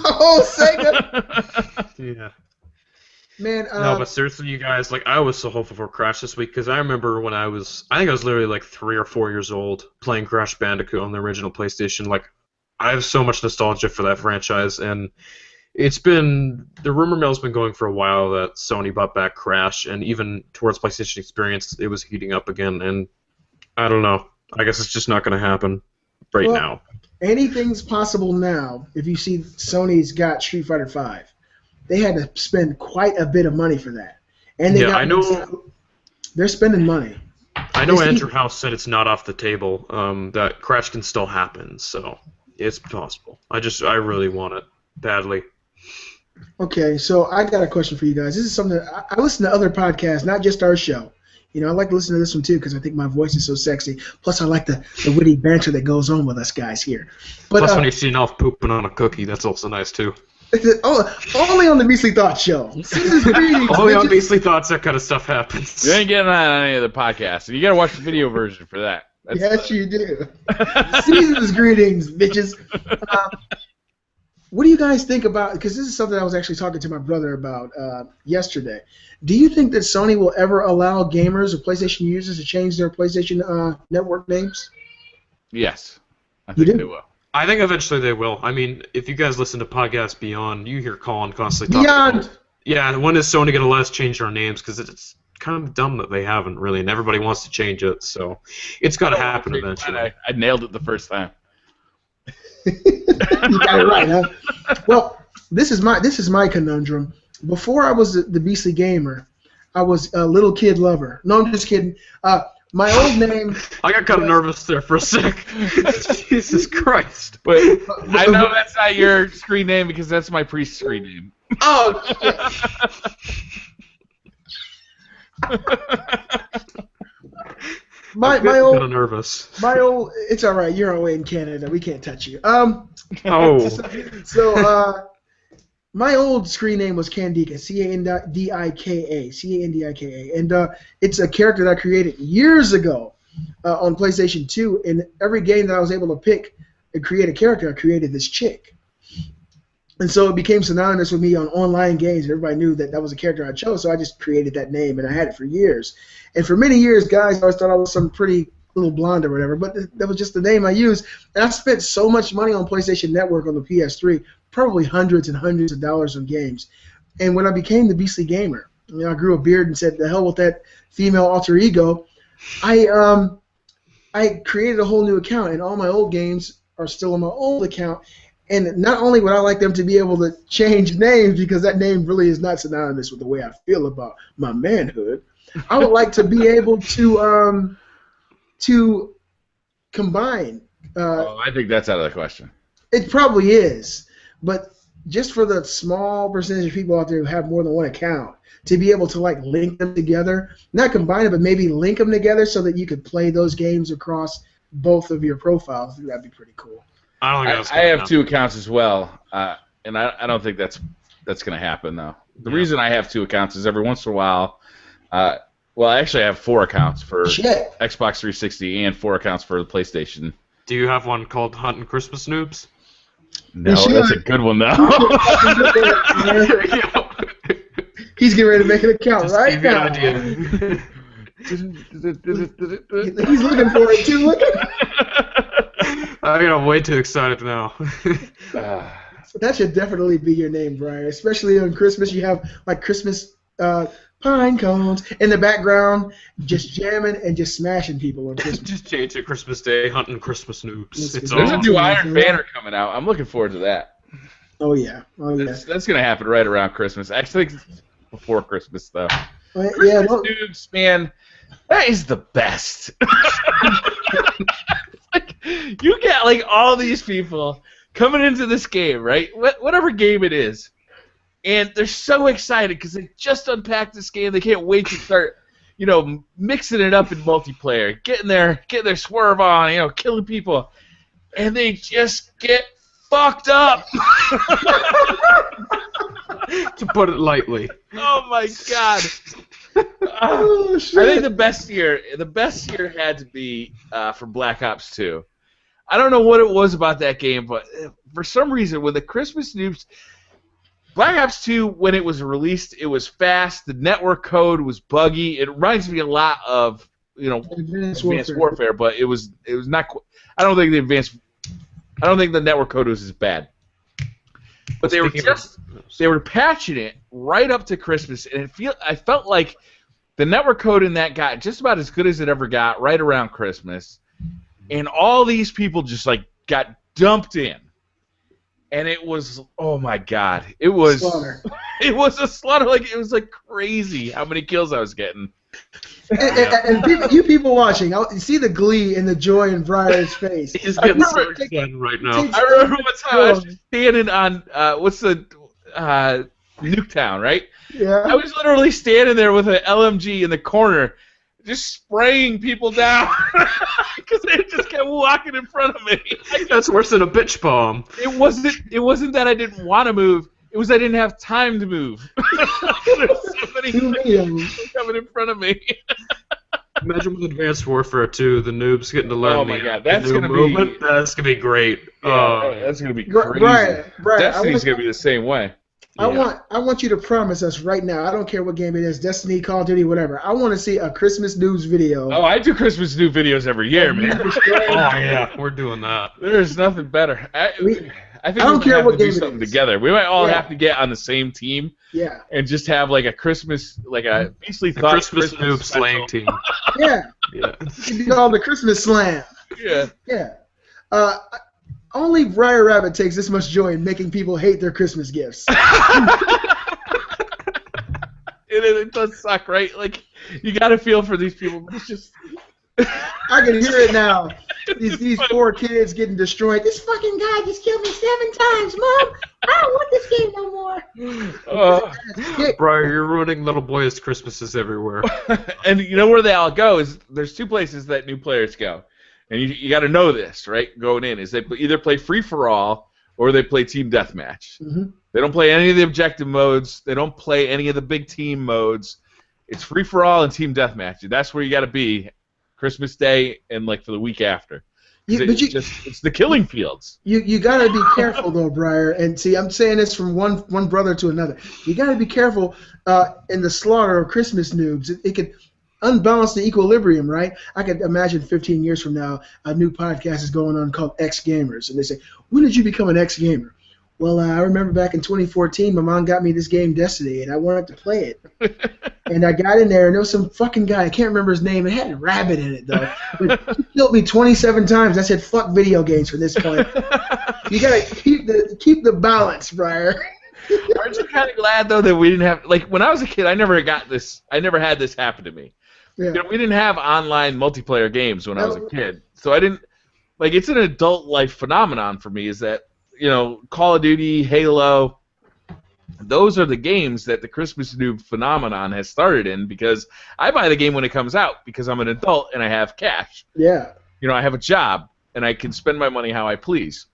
Oh, Sega! Yeah. Man, no, but seriously, you guys, like, I was so hopeful for Crash this week, because I remember when I think I was literally like 3 or 4 years old playing Crash Bandicoot on the original PlayStation. Like, I have so much nostalgia for that franchise, and the rumor mill's been going for a while that Sony bought back Crash, and even towards PlayStation Experience, it was heating up again, and I don't know. I guess it's just not going to happen now. Anything's possible now if you see Sony's got Street Fighter V. They had to spend quite a bit of money for that. And I know they're spending money. I know Andrew House said it's not off the table, that Crash can still happen, so it's possible. I really want it badly. Okay, so I got a question for you guys. This is something I listen to other podcasts, not just our show. You know, I like to listen to this one too because I think my voice is so sexy. Plus, I like the witty banter that goes on with us guys here. But, plus, when you see Elf pooping on a cookie, that's also nice too. Only on the Beastly Thoughts show. Only on Beastly Thoughts, that kind of stuff happens. You ain't getting that on any of the podcasts. You got to watch the video version for that. Yes, you do. Season's greetings, bitches. What do you guys think about? Because this is something I was actually talking to my brother about yesterday. Do you think that Sony will ever allow gamers or PlayStation users to change their PlayStation network names? Yes, I think they will. I think eventually they will. I mean, if you guys listen to Podcast Beyond, you hear Colin constantly talking about, yeah, when is Sony going to let us change our names? Because it's kind of dumb that they haven't, really, and everybody wants to change it. So it's got to happen eventually. I nailed it the first time. You got it right, huh? Well, this is my conundrum. Before I was the Beastly Gamer, I was a little kid lover. No, I'm just kidding. My old name. I got kind of nervous there for a sec. Jesus Christ! But I know that's not your screen name because that's my priest screen name. Oh. my old nervous. My old. It's all right. You're away in Canada. We can't touch you. Oh. So my old screen name was Candika, Candika, Candika, and it's a character that I created years ago on PlayStation 2. And every game that I was able to pick and create a character, I created this chick. And so it became synonymous with me on online games. Everybody knew that was a character I chose, so I just created that name, and I had it for years. And for many years, guys always thought I was some pretty little blonde or whatever, but that was just the name I used. And I spent so much money on PlayStation Network on the PS3, probably hundreds and hundreds of dollars on games. And when I became the Beastly Gamer, I grew a beard and said, the hell with that female alter ego, I created a whole new account, and all my old games are still on my old account. And not only would I like them to be able to change names, because that name really is not synonymous with the way I feel about my manhood, I would like to be able to combine. I think that's out of the question. It probably is, but just for the small percentage of people out there who have more than one account, to be able to like link them together, not combine them, but maybe link them together so that you could play those games across both of your profiles, I think that'd be pretty cool. I have two accounts as well, and I don't think that's going to happen though. The reason I have two accounts is every once in a while. Well, I actually have 4 accounts for Xbox 360 and 4 accounts for the PlayStation. Do you have one called Hunting Christmas Noobs? No, that's a good one though. He's getting ready to make an account right now. He's looking for it too. Look at I get way too excited now. That should definitely be your name, Briar. Especially on Christmas, you have like Christmas pine cones in the background, just jamming and just smashing people on Christmas. Just change it Christmas Day, Hunting Christmas Noobs. There's a new Iron Banner coming out. I'm looking forward to that. Oh yeah, That's going to happen right around Christmas. Actually, before Christmas though. Yeah, Noobs, man, that is the best. Like, you get like all these people coming into this game, right? Whatever game it is, and they're so excited because they just unpacked this game. They can't wait to start, mixing it up in multiplayer, getting their swerve on, killing people, and they just get fucked up. To put it lightly. Oh my god. I think the best year had to be for Black Ops 2. I don't know what it was about that game, but for some reason, when the Christmas Noobs, Black Ops 2, when it was released, it was fast. The network code was buggy. It reminds me a lot of Advanced Warfare, but it was not. I don't think the network code was as bad. But they were patching it right up to Christmas, and I felt like the network code in that got just about as good as it ever got right around Christmas, and all these people just like got dumped in, and it was, oh my god, it was slaughter. It was a slaughter. Like, it was like crazy how many kills I was getting. And you people watching, see the glee and the joy in Briar's face. He's getting so excited right now. I remember one time I was standing on Nuketown, right? Yeah. I was literally standing there with an LMG in the corner, just spraying people down because they just kept walking in front of me. That's worse than a bitch bomb. It wasn't that I didn't want to move. It was I didn't have time to move. There's so many people coming in front of me. Imagine with Advanced Warfare 2, the noobs getting to learn. Oh my god, that's gonna be great. Yeah, that's gonna be crazy. Brian, Destiny's gonna be the same way. I want you to promise us right now. I don't care what game it is, Destiny, Call of Duty, whatever. I want to see a Christmas news video. Oh, I do Christmas news videos every year, man. Oh yeah, we're doing that. There's nothing better. I think I don't care what game do something together. We might all have to get on the same team. Yeah. And just have like a Christmas, like a Beastly Thoughts Christmas noob slaying team. Yeah. Yeah. You can do all the Christmas slam. Yeah. Yeah. Only BriarRabbit takes this much joy in making people hate their Christmas gifts. It does suck, right? Like, you got to feel for these people, but it's just... I can hear it now. These poor kids getting destroyed. This fucking guy just killed me 7 times, Mom. I don't want this game no more. Briar, you're ruining little boys' Christmases everywhere. And you know where they all go is there's 2 places that new players go. And you got to know this, right, going in, is they either play free-for-all or they play team deathmatch. Mm-hmm. They don't play any of the objective modes. They don't play any of the big team modes. It's free-for-all and team deathmatch. That's where you got to be Christmas Day and, like, for the week after. It's the killing fields. You got to be careful, though, Briar. And see, I'm saying this from one brother to another. You got to be careful in the slaughter of Christmas noobs. It could unbalance the equilibrium, right? I could imagine 15 years from now, a new podcast is going on called X Gamers, and they say, "When did you become an X Gamer?" Well, I remember back in 2014, my mom got me this game, Destiny, and I wanted to play it. And I got in there, and there was some fucking guy, I can't remember his name, it had a rabbit in it, though. But he killed me 27 times. I said, fuck video games from this point. You got to keep the balance, Briar. Aren't you kind of glad, though, that we didn't have, like, when I was a kid, I never had this happen to me. Yeah. You know, we didn't have online multiplayer games when I was a kid. So I didn't, like, it's an adult life phenomenon for me, is that, you know, Call of Duty, Halo, those are the games that the Christmas noob phenomenon has started in, because I buy the game when it comes out because I'm an adult and I have cash. Yeah. You know, I have a job and I can spend my money how I please.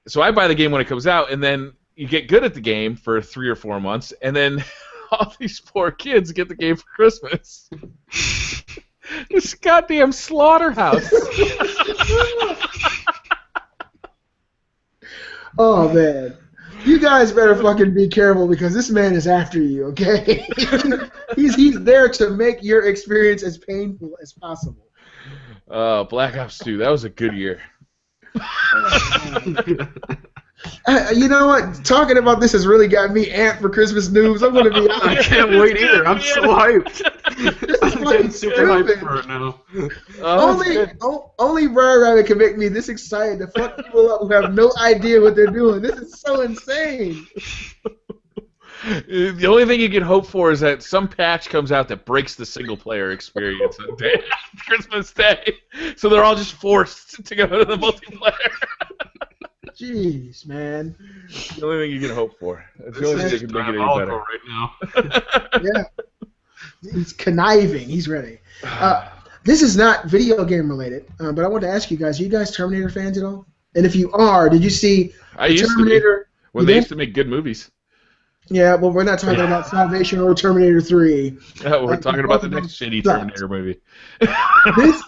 So I buy the game when it comes out, and then you get good at the game for 3 or 4 months, and then all these poor kids get the game for Christmas. This goddamn slaughterhouse. Oh, man. You guys better fucking be careful, because this man is after you, okay? he's there to make your experience as painful as possible. Black Ops 2, that was a good year. You know what? Talking about this has really got me amped for Christmas noobs. I'm going to be honest. I can't wait either. I'm so hyped. I'm getting super hyped for it now. Only BriarRabbit can make me this excited to fuck people up who have no idea what they're doing. This is so insane. The only thing you can hope for is that some patch comes out that breaks the single-player experience on Christmas Day, so they're all just forced to go to the multiplayer. Jeez, man. The only thing you can hope for. It's the only thing that can make it any better. Right now. Yeah. He's conniving. He's ready. This is not video game related, but I want to ask you guys, are you guys Terminator fans at all? And if you are, did you see Terminator? When they used to make good movies. Yeah, well, we're not talking about Salvation or Terminator 3. We're talking about the next shitty Terminator movie. This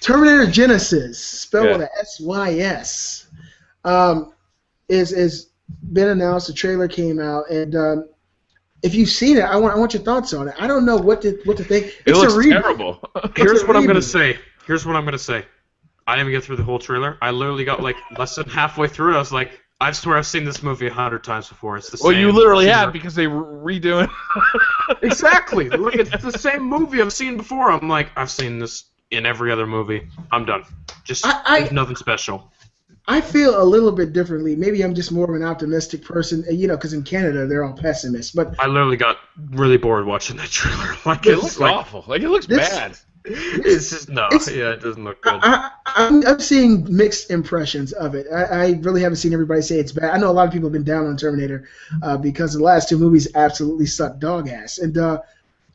Terminator Genesis, spelled with a S-Y-S, is been announced. The trailer came out, and if you've seen it, I want your thoughts on it. I don't know what to think. It looks terrible. Here's what I'm gonna say. I didn't even get through the whole trailer. I literally got like less than halfway through it. I was like, I swear I've seen this movie 100 times before. It's the same. Well, you literally have, because they redo it. Exactly. Look, it's the same movie I've seen before. I'm like, I've seen this in every other movie. I'm done. Just there's nothing special. I feel a little bit differently. Maybe I'm just more of an optimistic person, you know, because in Canada they're all pessimists. But I literally got really bored watching that trailer. Like, it looks awful. Like, it looks bad. It's just it doesn't look good. I'm seeing mixed impressions of it. I really haven't seen everybody say it's bad. I know a lot of people have been down on Terminator because the last 2 movies absolutely sucked dog ass, and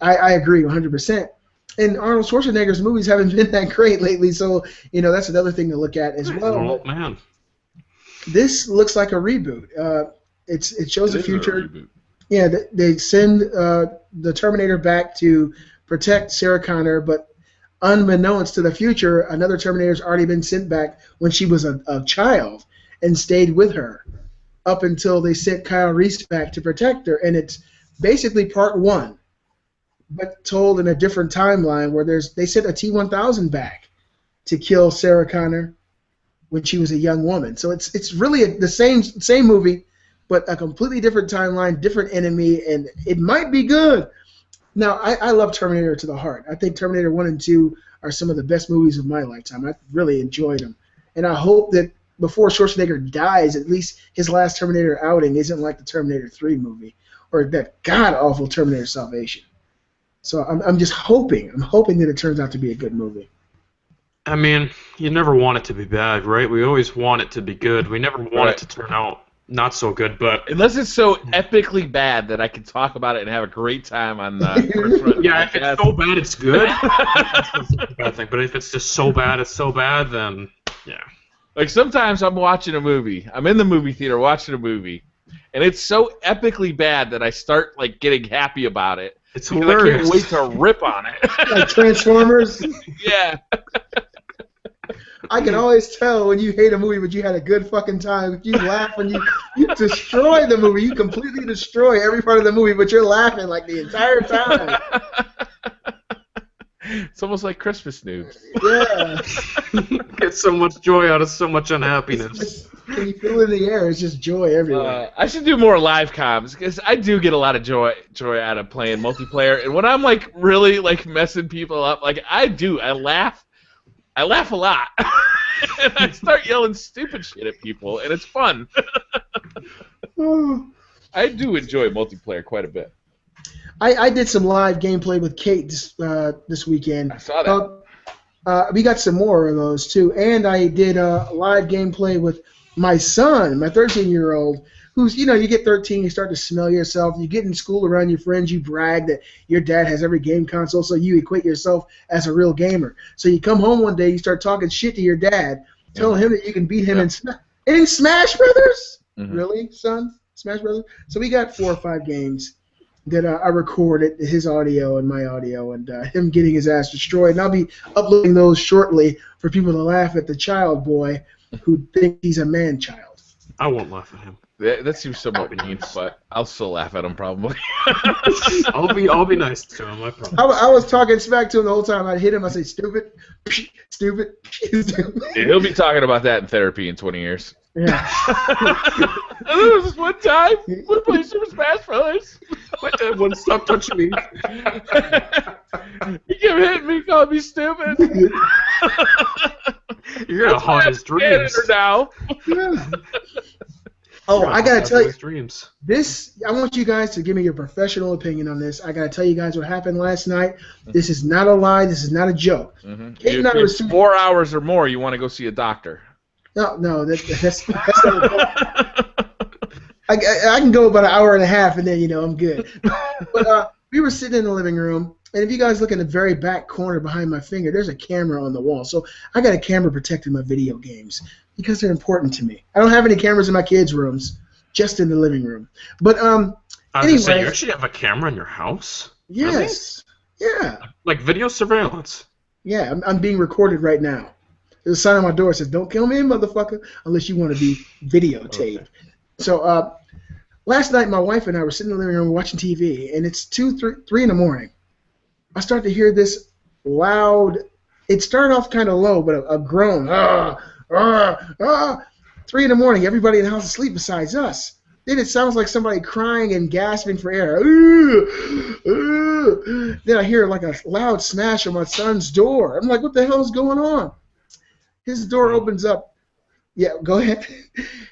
I agree 100%. And Arnold Schwarzenegger's movies haven't been that great lately, so you know that's another thing to look at as well. Oh man, this looks like a reboot. It shows the future. Yeah, they send the Terminator back to protect Sarah Connor, but unbeknownst to the future, another Terminator's already been sent back when she was a child and stayed with her up until they sent Kyle Reese back to protect her. And it's basically part 1, but told in a different timeline where they sent a T-1000 back to kill Sarah Connor when she was a young woman. So it's really the same movie, but a completely different timeline, different enemy, and it might be good. Now, I love Terminator to the heart. I think Terminator 1 and 2 are some of the best movies of my lifetime. I really enjoyed them. and I hope that before Schwarzenegger dies, at least his last Terminator outing isn't like the Terminator 3 movie or that god-awful Terminator Salvation. So I'm just hoping. I'm hoping that it turns out to be a good movie. I mean, you never want it to be bad, right? We always want it to be good. We never want it to turn out not so good, but unless it's so epically bad that I can talk about it and have a great time on the yeah, if it's so bad it's good, that's a bad thing. But if it's just so bad it's so bad, then yeah. Like sometimes I'm watching a movie, I'm in the movie theater watching a movie, and it's so epically bad that I start like getting happy about it. It's hilarious. I can't wait to rip on it. Like Transformers? Yeah. I can always tell when you hate a movie, but you had a good fucking time. If you laugh when you destroy the movie, you completely destroy every part of the movie, but you're laughing like the entire time. It's almost like Christmas news. Yeah. Get so much joy out of so much unhappiness. When you feel it in the air, it's just joy everywhere. I should do more live comms because I do get a lot of joy out of playing multiplayer, and when I'm like really like messing people up, like I laugh a lot. And I start yelling stupid shit at people, and it's fun. I do enjoy multiplayer quite a bit. I did some live gameplay with Kate this weekend. I saw that. We got some more of those, too. And I did a live gameplay with my son, my 13-year-old, who's, you get 13, you start to smell yourself. You get in school around your friends, you brag that your dad has every game console, so you equate yourself as a real gamer. So you come home one day, you start talking shit to your dad, telling him that you can beat him in Smash Brothers? Mm-hmm. Really, son? Smash Brothers? So we got 4 or 5 games that I recorded, his audio and my audio, and him getting his ass destroyed. And I'll be uploading those shortly for people to laugh at the child boy who thinks he's a man-child. I won't laugh at him. That seems somewhat mean, but I'll still laugh at him probably. I'll be nice to him, I promise. I was talking smack to him the whole time. I'd hit him, I'd say, stupid, stupid, stupid. Yeah, he'll be talking about that in therapy in 20 years. Yeah. There was this one time we played Super Smash Brothers. My dad wouldn't stop touching me. He kept hitting me, calling me stupid. You're gonna haunt his dreams. Now. Yeah. Oh, I gotta tell you, dreams. I want you guys to give me your professional opinion on this. I gotta tell you guys what happened last night. This is not a lie. This is not a joke. Mm-hmm. If it's 4 hours or more, you want to go see a doctor. No, that's not I can go about an hour and a half, and then I'm good. But we were sitting in the living room, and if you guys look in the very back corner behind my finger, there's a camera on the wall. So I got a camera protecting my video games because they're important to me. I don't have any cameras in my kids' rooms, just in the living room. But anyway, you actually have a camera in your house? Yes. Really? Yeah. Like video surveillance? Yeah, I'm being recorded right now. There's a sign on my door that says, "Don't kill me, motherfucker, unless you want to be videotaped." Okay. So last night, my wife and I were sitting in the living room watching TV, and it's 3 in the morning. I start to hear this loud. It started off kind of low, but a groan. 3 in the morning. Everybody in the house is asleep besides us. Then it sounds like somebody crying and gasping for air. Then I hear like a loud smash on my son's door. I'm like, what the hell is going on? His door opens up. Yeah, go ahead.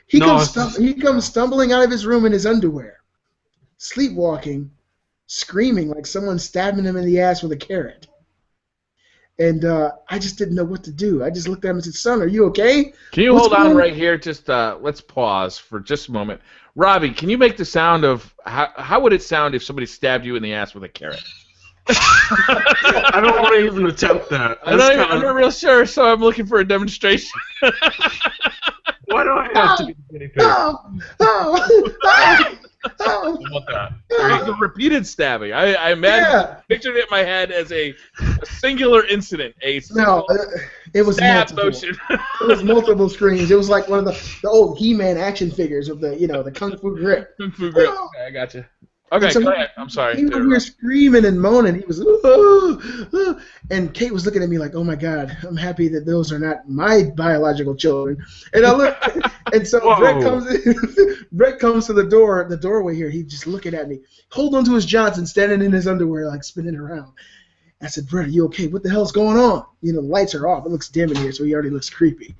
He comes stumbling out of his room in his underwear, sleepwalking, screaming like someone stabbing him in the ass with a carrot. And I just didn't know what to do. I just looked at him and said, "Son, are you okay?" Can you hold on right here? Just let's pause for just a moment. Robbie, can you make the sound of how would it sound if somebody stabbed you in the ass with a carrot? I don't want to even attempt that. I'm not real sure, so I'm looking for a demonstration. Why do I have to be the guinea pig? How about that? It was a repeated stabbing. I imagine, pictured it in my head as a singular incident. It was stab multiple. motion. It was multiple screens. It was like one of the old He-Man action figures of the Kung Fu Grip. Kung Fu Grip. Okay, I got you. Okay, go ahead. I'm sorry. We were screaming and moaning. He was, and Kate was looking at me like, "Oh my God, I'm happy that those are not my biological children." And I look, and so Brett comes to the doorway here. He's just looking at me, holding onto his Johnson, standing in his underwear, like spinning around. I said, "Brett, are you okay? What the hell's going on?" The lights are off. It looks dim in here, so he already looks creepy.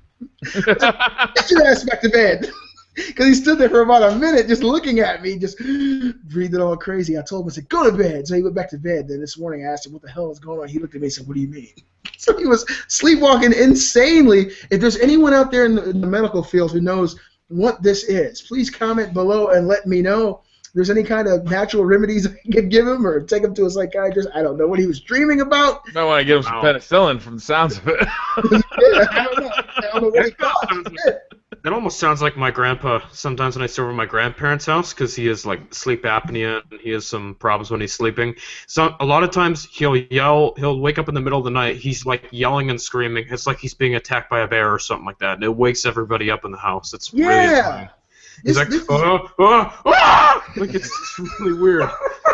Get your ass back to bed. Because he stood there for about a minute just looking at me, just breathing all crazy. I told him, I said, go to bed. So he went back to bed. Then this morning I asked him what the hell was going on. He looked at me and said, what do you mean? So he was sleepwalking insanely. If there's anyone out there in the medical field who knows what this is, please comment below and let me know. If there's any kind of natural remedies I could give him or take him to a psychiatrist. I don't know what he was dreaming about. You might want to give him some penicillin from the sounds of it. Yeah, I don't know what he thought. That almost sounds like my grandpa sometimes when I stay over at my grandparents' house because he has like sleep apnea and he has some problems when he's sleeping. So a lot of times he'll wake up in the middle of the night, he's like yelling and screaming. It's like he's being attacked by a bear or something like that, and it wakes everybody up in the house. It's really annoying. He's like, like it's really weird.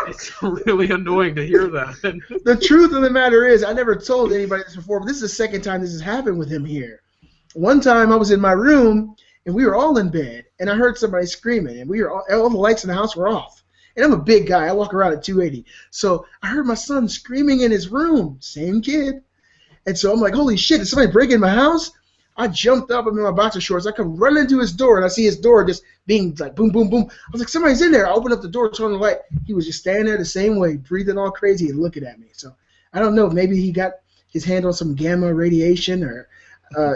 It's really annoying to hear that. The truth of the matter is, I never told anybody this before, but this is the second time this has happened with him here. One time I was in my room, and we were all in bed, and I heard somebody screaming, and all the lights in the house were off. And I'm a big guy. I walk around at 280. So I heard my son screaming in his room, same kid. And so I'm like, holy shit, did somebody break in my house? I jumped up, I'm in my boxer shorts. I come running into his door, and I see his door just being like boom, boom, boom. I was like, somebody's in there. I opened up the door, turned on the light. He was just standing there the same way, breathing all crazy and looking at me. So I don't know. Maybe he got his hand on some gamma radiation or, I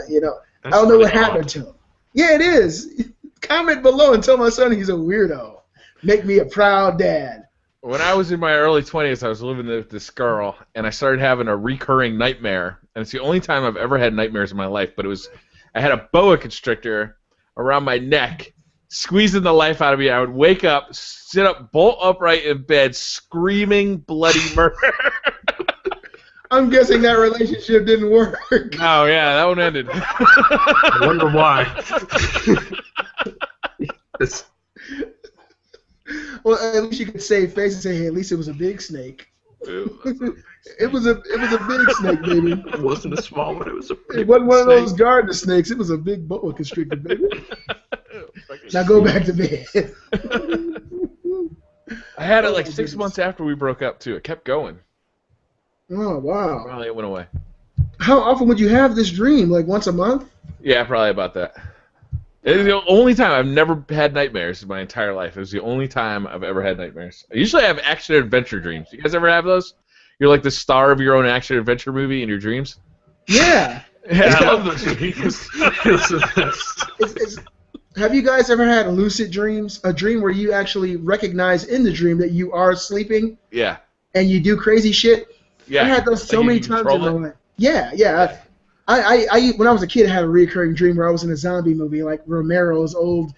don't know what happened to him. Yeah, it is. Comment below and tell my son he's a weirdo. Make me a proud dad. When I was in my early 20s, I was living with this girl, and I started having a recurring nightmare. And it's the only time I've ever had nightmares in my life, but I had a boa constrictor around my neck, squeezing the life out of me. I would wake up, sit up bolt upright in bed, screaming bloody murder. I'm guessing that relationship didn't work. No, yeah, that one ended. I wonder why. Well, at least you could save face and say, hey, at least it was a big snake. It was a big snake, baby. It wasn't a small one. It was a big It wasn't one of snake. those garden snakes. It was a big boa constrictor, baby. Now go back to bed. I had it like 6 months after we broke up, too. It kept going. Oh, wow. Finally, it went away. How often would you have this dream? Like once a month? Yeah, probably about that. It is the only time I've never had nightmares in my entire life. It was the only time I've ever had nightmares. I usually have action-adventure dreams. You guys ever have those? You're like the star of your own action-adventure movie in your dreams? Yeah. Yeah, I love those dreams. Have you guys ever had lucid dreams? A dream where you actually recognize in the dream that you are sleeping? Yeah. And you do crazy shit? Yeah. I had those so like many times in my life. Yeah. I when I was a kid, I had a recurring dream where I was in a zombie movie, like Romero's old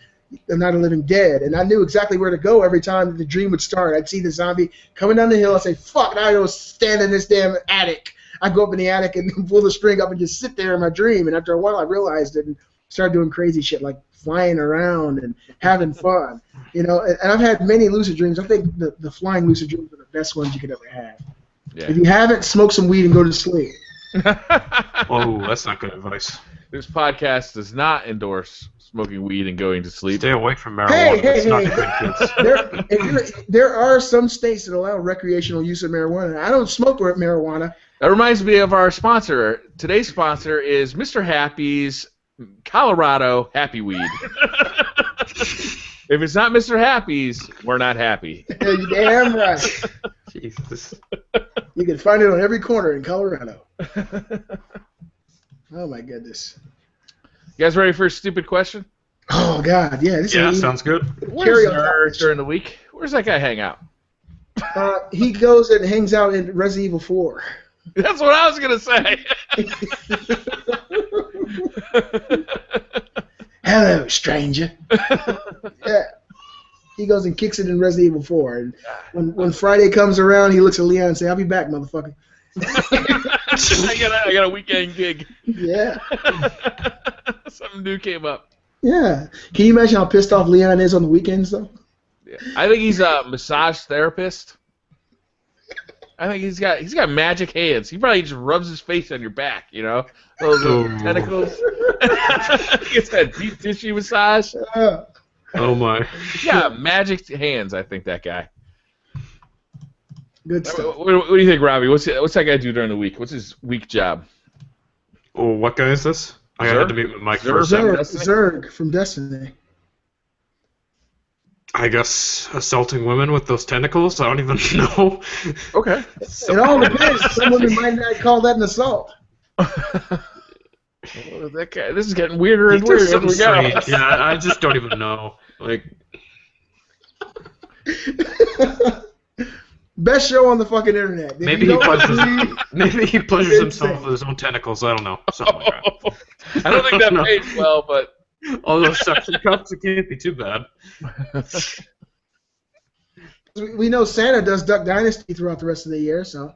Night of the Living Dead, and I knew exactly where to go every time that the dream would start. I'd see the zombie coming down the hill. I'd say, fuck, now I go stand in this damn attic. I'd go up in the attic and pull the string up and just sit there in my dream, and after a while I realized it and started doing crazy shit like flying around and having fun. And I've had many lucid dreams. I think the flying lucid dreams are the best ones you could ever have. Yeah. If you haven't, smoke some weed and go to sleep. Oh, that's not good advice. This podcast does not endorse smoking weed and going to sleep. Stay away from marijuana. Hey, not good, kids. There are some states that allow recreational use of marijuana. I don't smoke marijuana. That reminds me of our sponsor. Today's sponsor is Mr. Happy's Colorado Happy Weed. If it's not Mr. Happy's, we're not happy. You're damn right. Jesus. You can find it on every corner in Colorado. Oh my goodness. You guys ready for a stupid question? Oh God, yeah. Sounds good. Where's Nerd during the week? Where's that guy hang out? He goes and hangs out in Resident Evil 4. That's what I was gonna say. Hello, stranger. Yeah. He goes and kicks it in Resident Evil 4. And when Friday comes around, he looks at Leon and says, I'll be back, motherfucker. I got a weekend gig. Yeah. Something new came up. Yeah. Can you imagine how pissed off Leon is on the weekends, though? Yeah. I think he's a massage therapist. I think he's got magic hands. He probably just rubs his face on your back, those little tentacles. He gets that deep tissue massage. Oh my. Yeah, magic hands. I think that guy. Good stuff. What do you think, Robbie? What's that guy do during the week? What's his week job? Oh, what guy is this? I had to mute my mic for a Zerg, second. Zerg from Destiny. I guess assaulting women with those tentacles? I don't even know. Okay. It all depends. Some women might not call that an assault. This is getting weirder and weirder as we go. Yeah, I just don't even know. Like, best show on the fucking internet. maybe he pleasures himself with his own tentacles. I don't know. Something like that. I don't think that pays well, but all those suction cups, it can't be too bad. We know Santa does Duck Dynasty throughout the rest of the year, so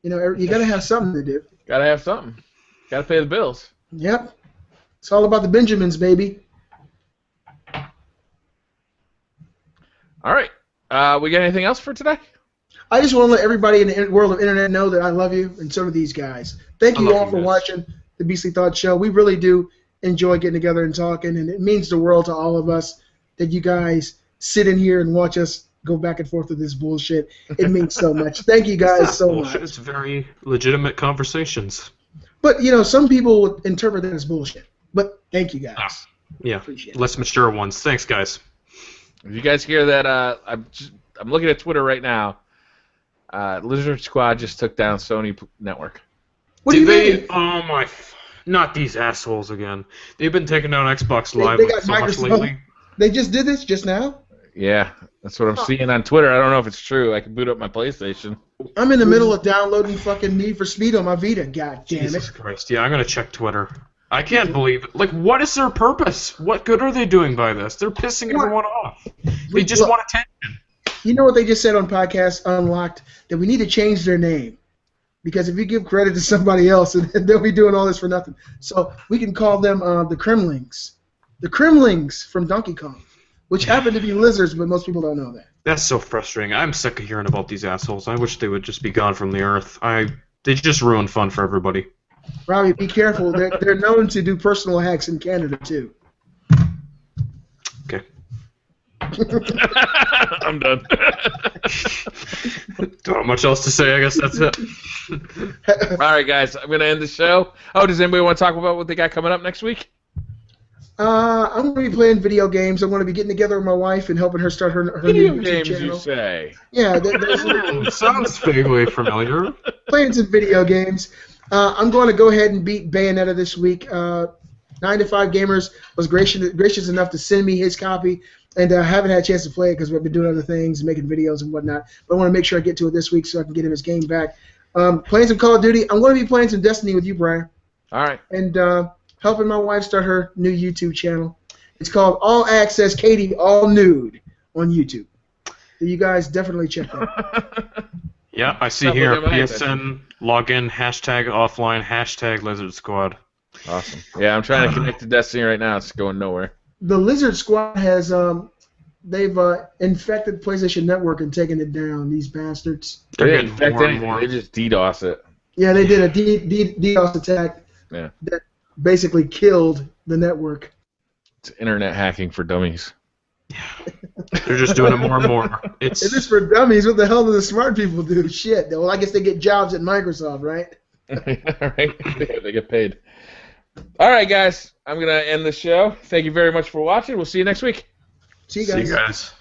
you gotta have something to do. Gotta have something. Gotta pay the bills. Yep. It's all about the Benjamins, baby. All right. We got anything else for today? I just want to let everybody in the world of internet know that I love you, and so do these guys. Thank you all for watching the Beastly Thoughts Show. We really do enjoy getting together and talking, and it means the world to all of us that you guys sit in here and watch us go back and forth with this bullshit. It means so much. Thank you guys so much. It's very legitimate conversations. But, some people would interpret that as bullshit. But thank you guys. Yeah, Appreciate it. less mature ones. Thanks, guys. If you guys hear that, I'm looking at Twitter right now. Lizard Squad just took down Sony Network. What do you mean? Oh my! Not these assholes again. They've been taking down Xbox Live They got so much Microsoft. lately. They just did this just now? Yeah, that's what I'm seeing on Twitter. I don't know if it's true. I can boot up my PlayStation. I'm in the middle of downloading fucking Need for Speed on my Vita. God damn Jesus it. Christ! Yeah, I'm gonna check Twitter. I can't believe it. Like, what is their purpose? What good are they doing by this? They're pissing everyone off. They just want attention. You know what they just said on Podcast Unlocked? That we need to change their name. Because if you give credit to somebody else, they'll be doing all this for nothing. So we can call them the Kremlings. The Kremlings from Donkey Kong. Which happen to be lizards, but most people don't know that. That's so frustrating. I'm sick of hearing about these assholes. I wish they would just be gone from the earth. They just ruin fun for everybody. Robbie, be careful. They're known to do personal hacks in Canada, too. Okay. I'm done. Don't have much else to say. I guess that's it. All right, guys. I'm going to end the show. Oh, does anybody want to talk about what they got coming up next week? I'm going to be playing video games. I'm going to be getting together with my wife and helping her start her Video new YouTube games, channel. you say? Yeah, Sounds vaguely familiar. playing some video games. I'm going to go ahead and beat Bayonetta this week. 9 to 5 Gamers was gracious enough to send me his copy, and I haven't had a chance to play it because we've been doing other things, making videos and whatnot. But I want to make sure I get to it this week so I can get him his game back. Playing some Call of Duty. I'm going to be playing some Destiny with you, Briar. All right. And helping my wife start her new YouTube channel. It's called All Access Katie All Nude on YouTube. So you guys definitely check that out. Yeah, I see here PSN login #offline #Lizard Squad. Awesome. Yeah, I'm trying to connect to Destiny right now. It's going nowhere. The Lizard Squad has they've infected PlayStation Network and taken it down. These bastards. They didn't infect more and anything. more. They just DDoS it. Yeah, they did a DDoS attack. Yeah. That basically killed the network. It's internet hacking for dummies. They're just doing it more and more. If it's for dummies, what the hell do the smart people do? Shit. Well, I guess they get jobs at Microsoft, right? Right? Yeah, they get paid. All right, guys. I'm going to end the show. Thank you very much for watching. We'll see you next week. See you guys. See you guys.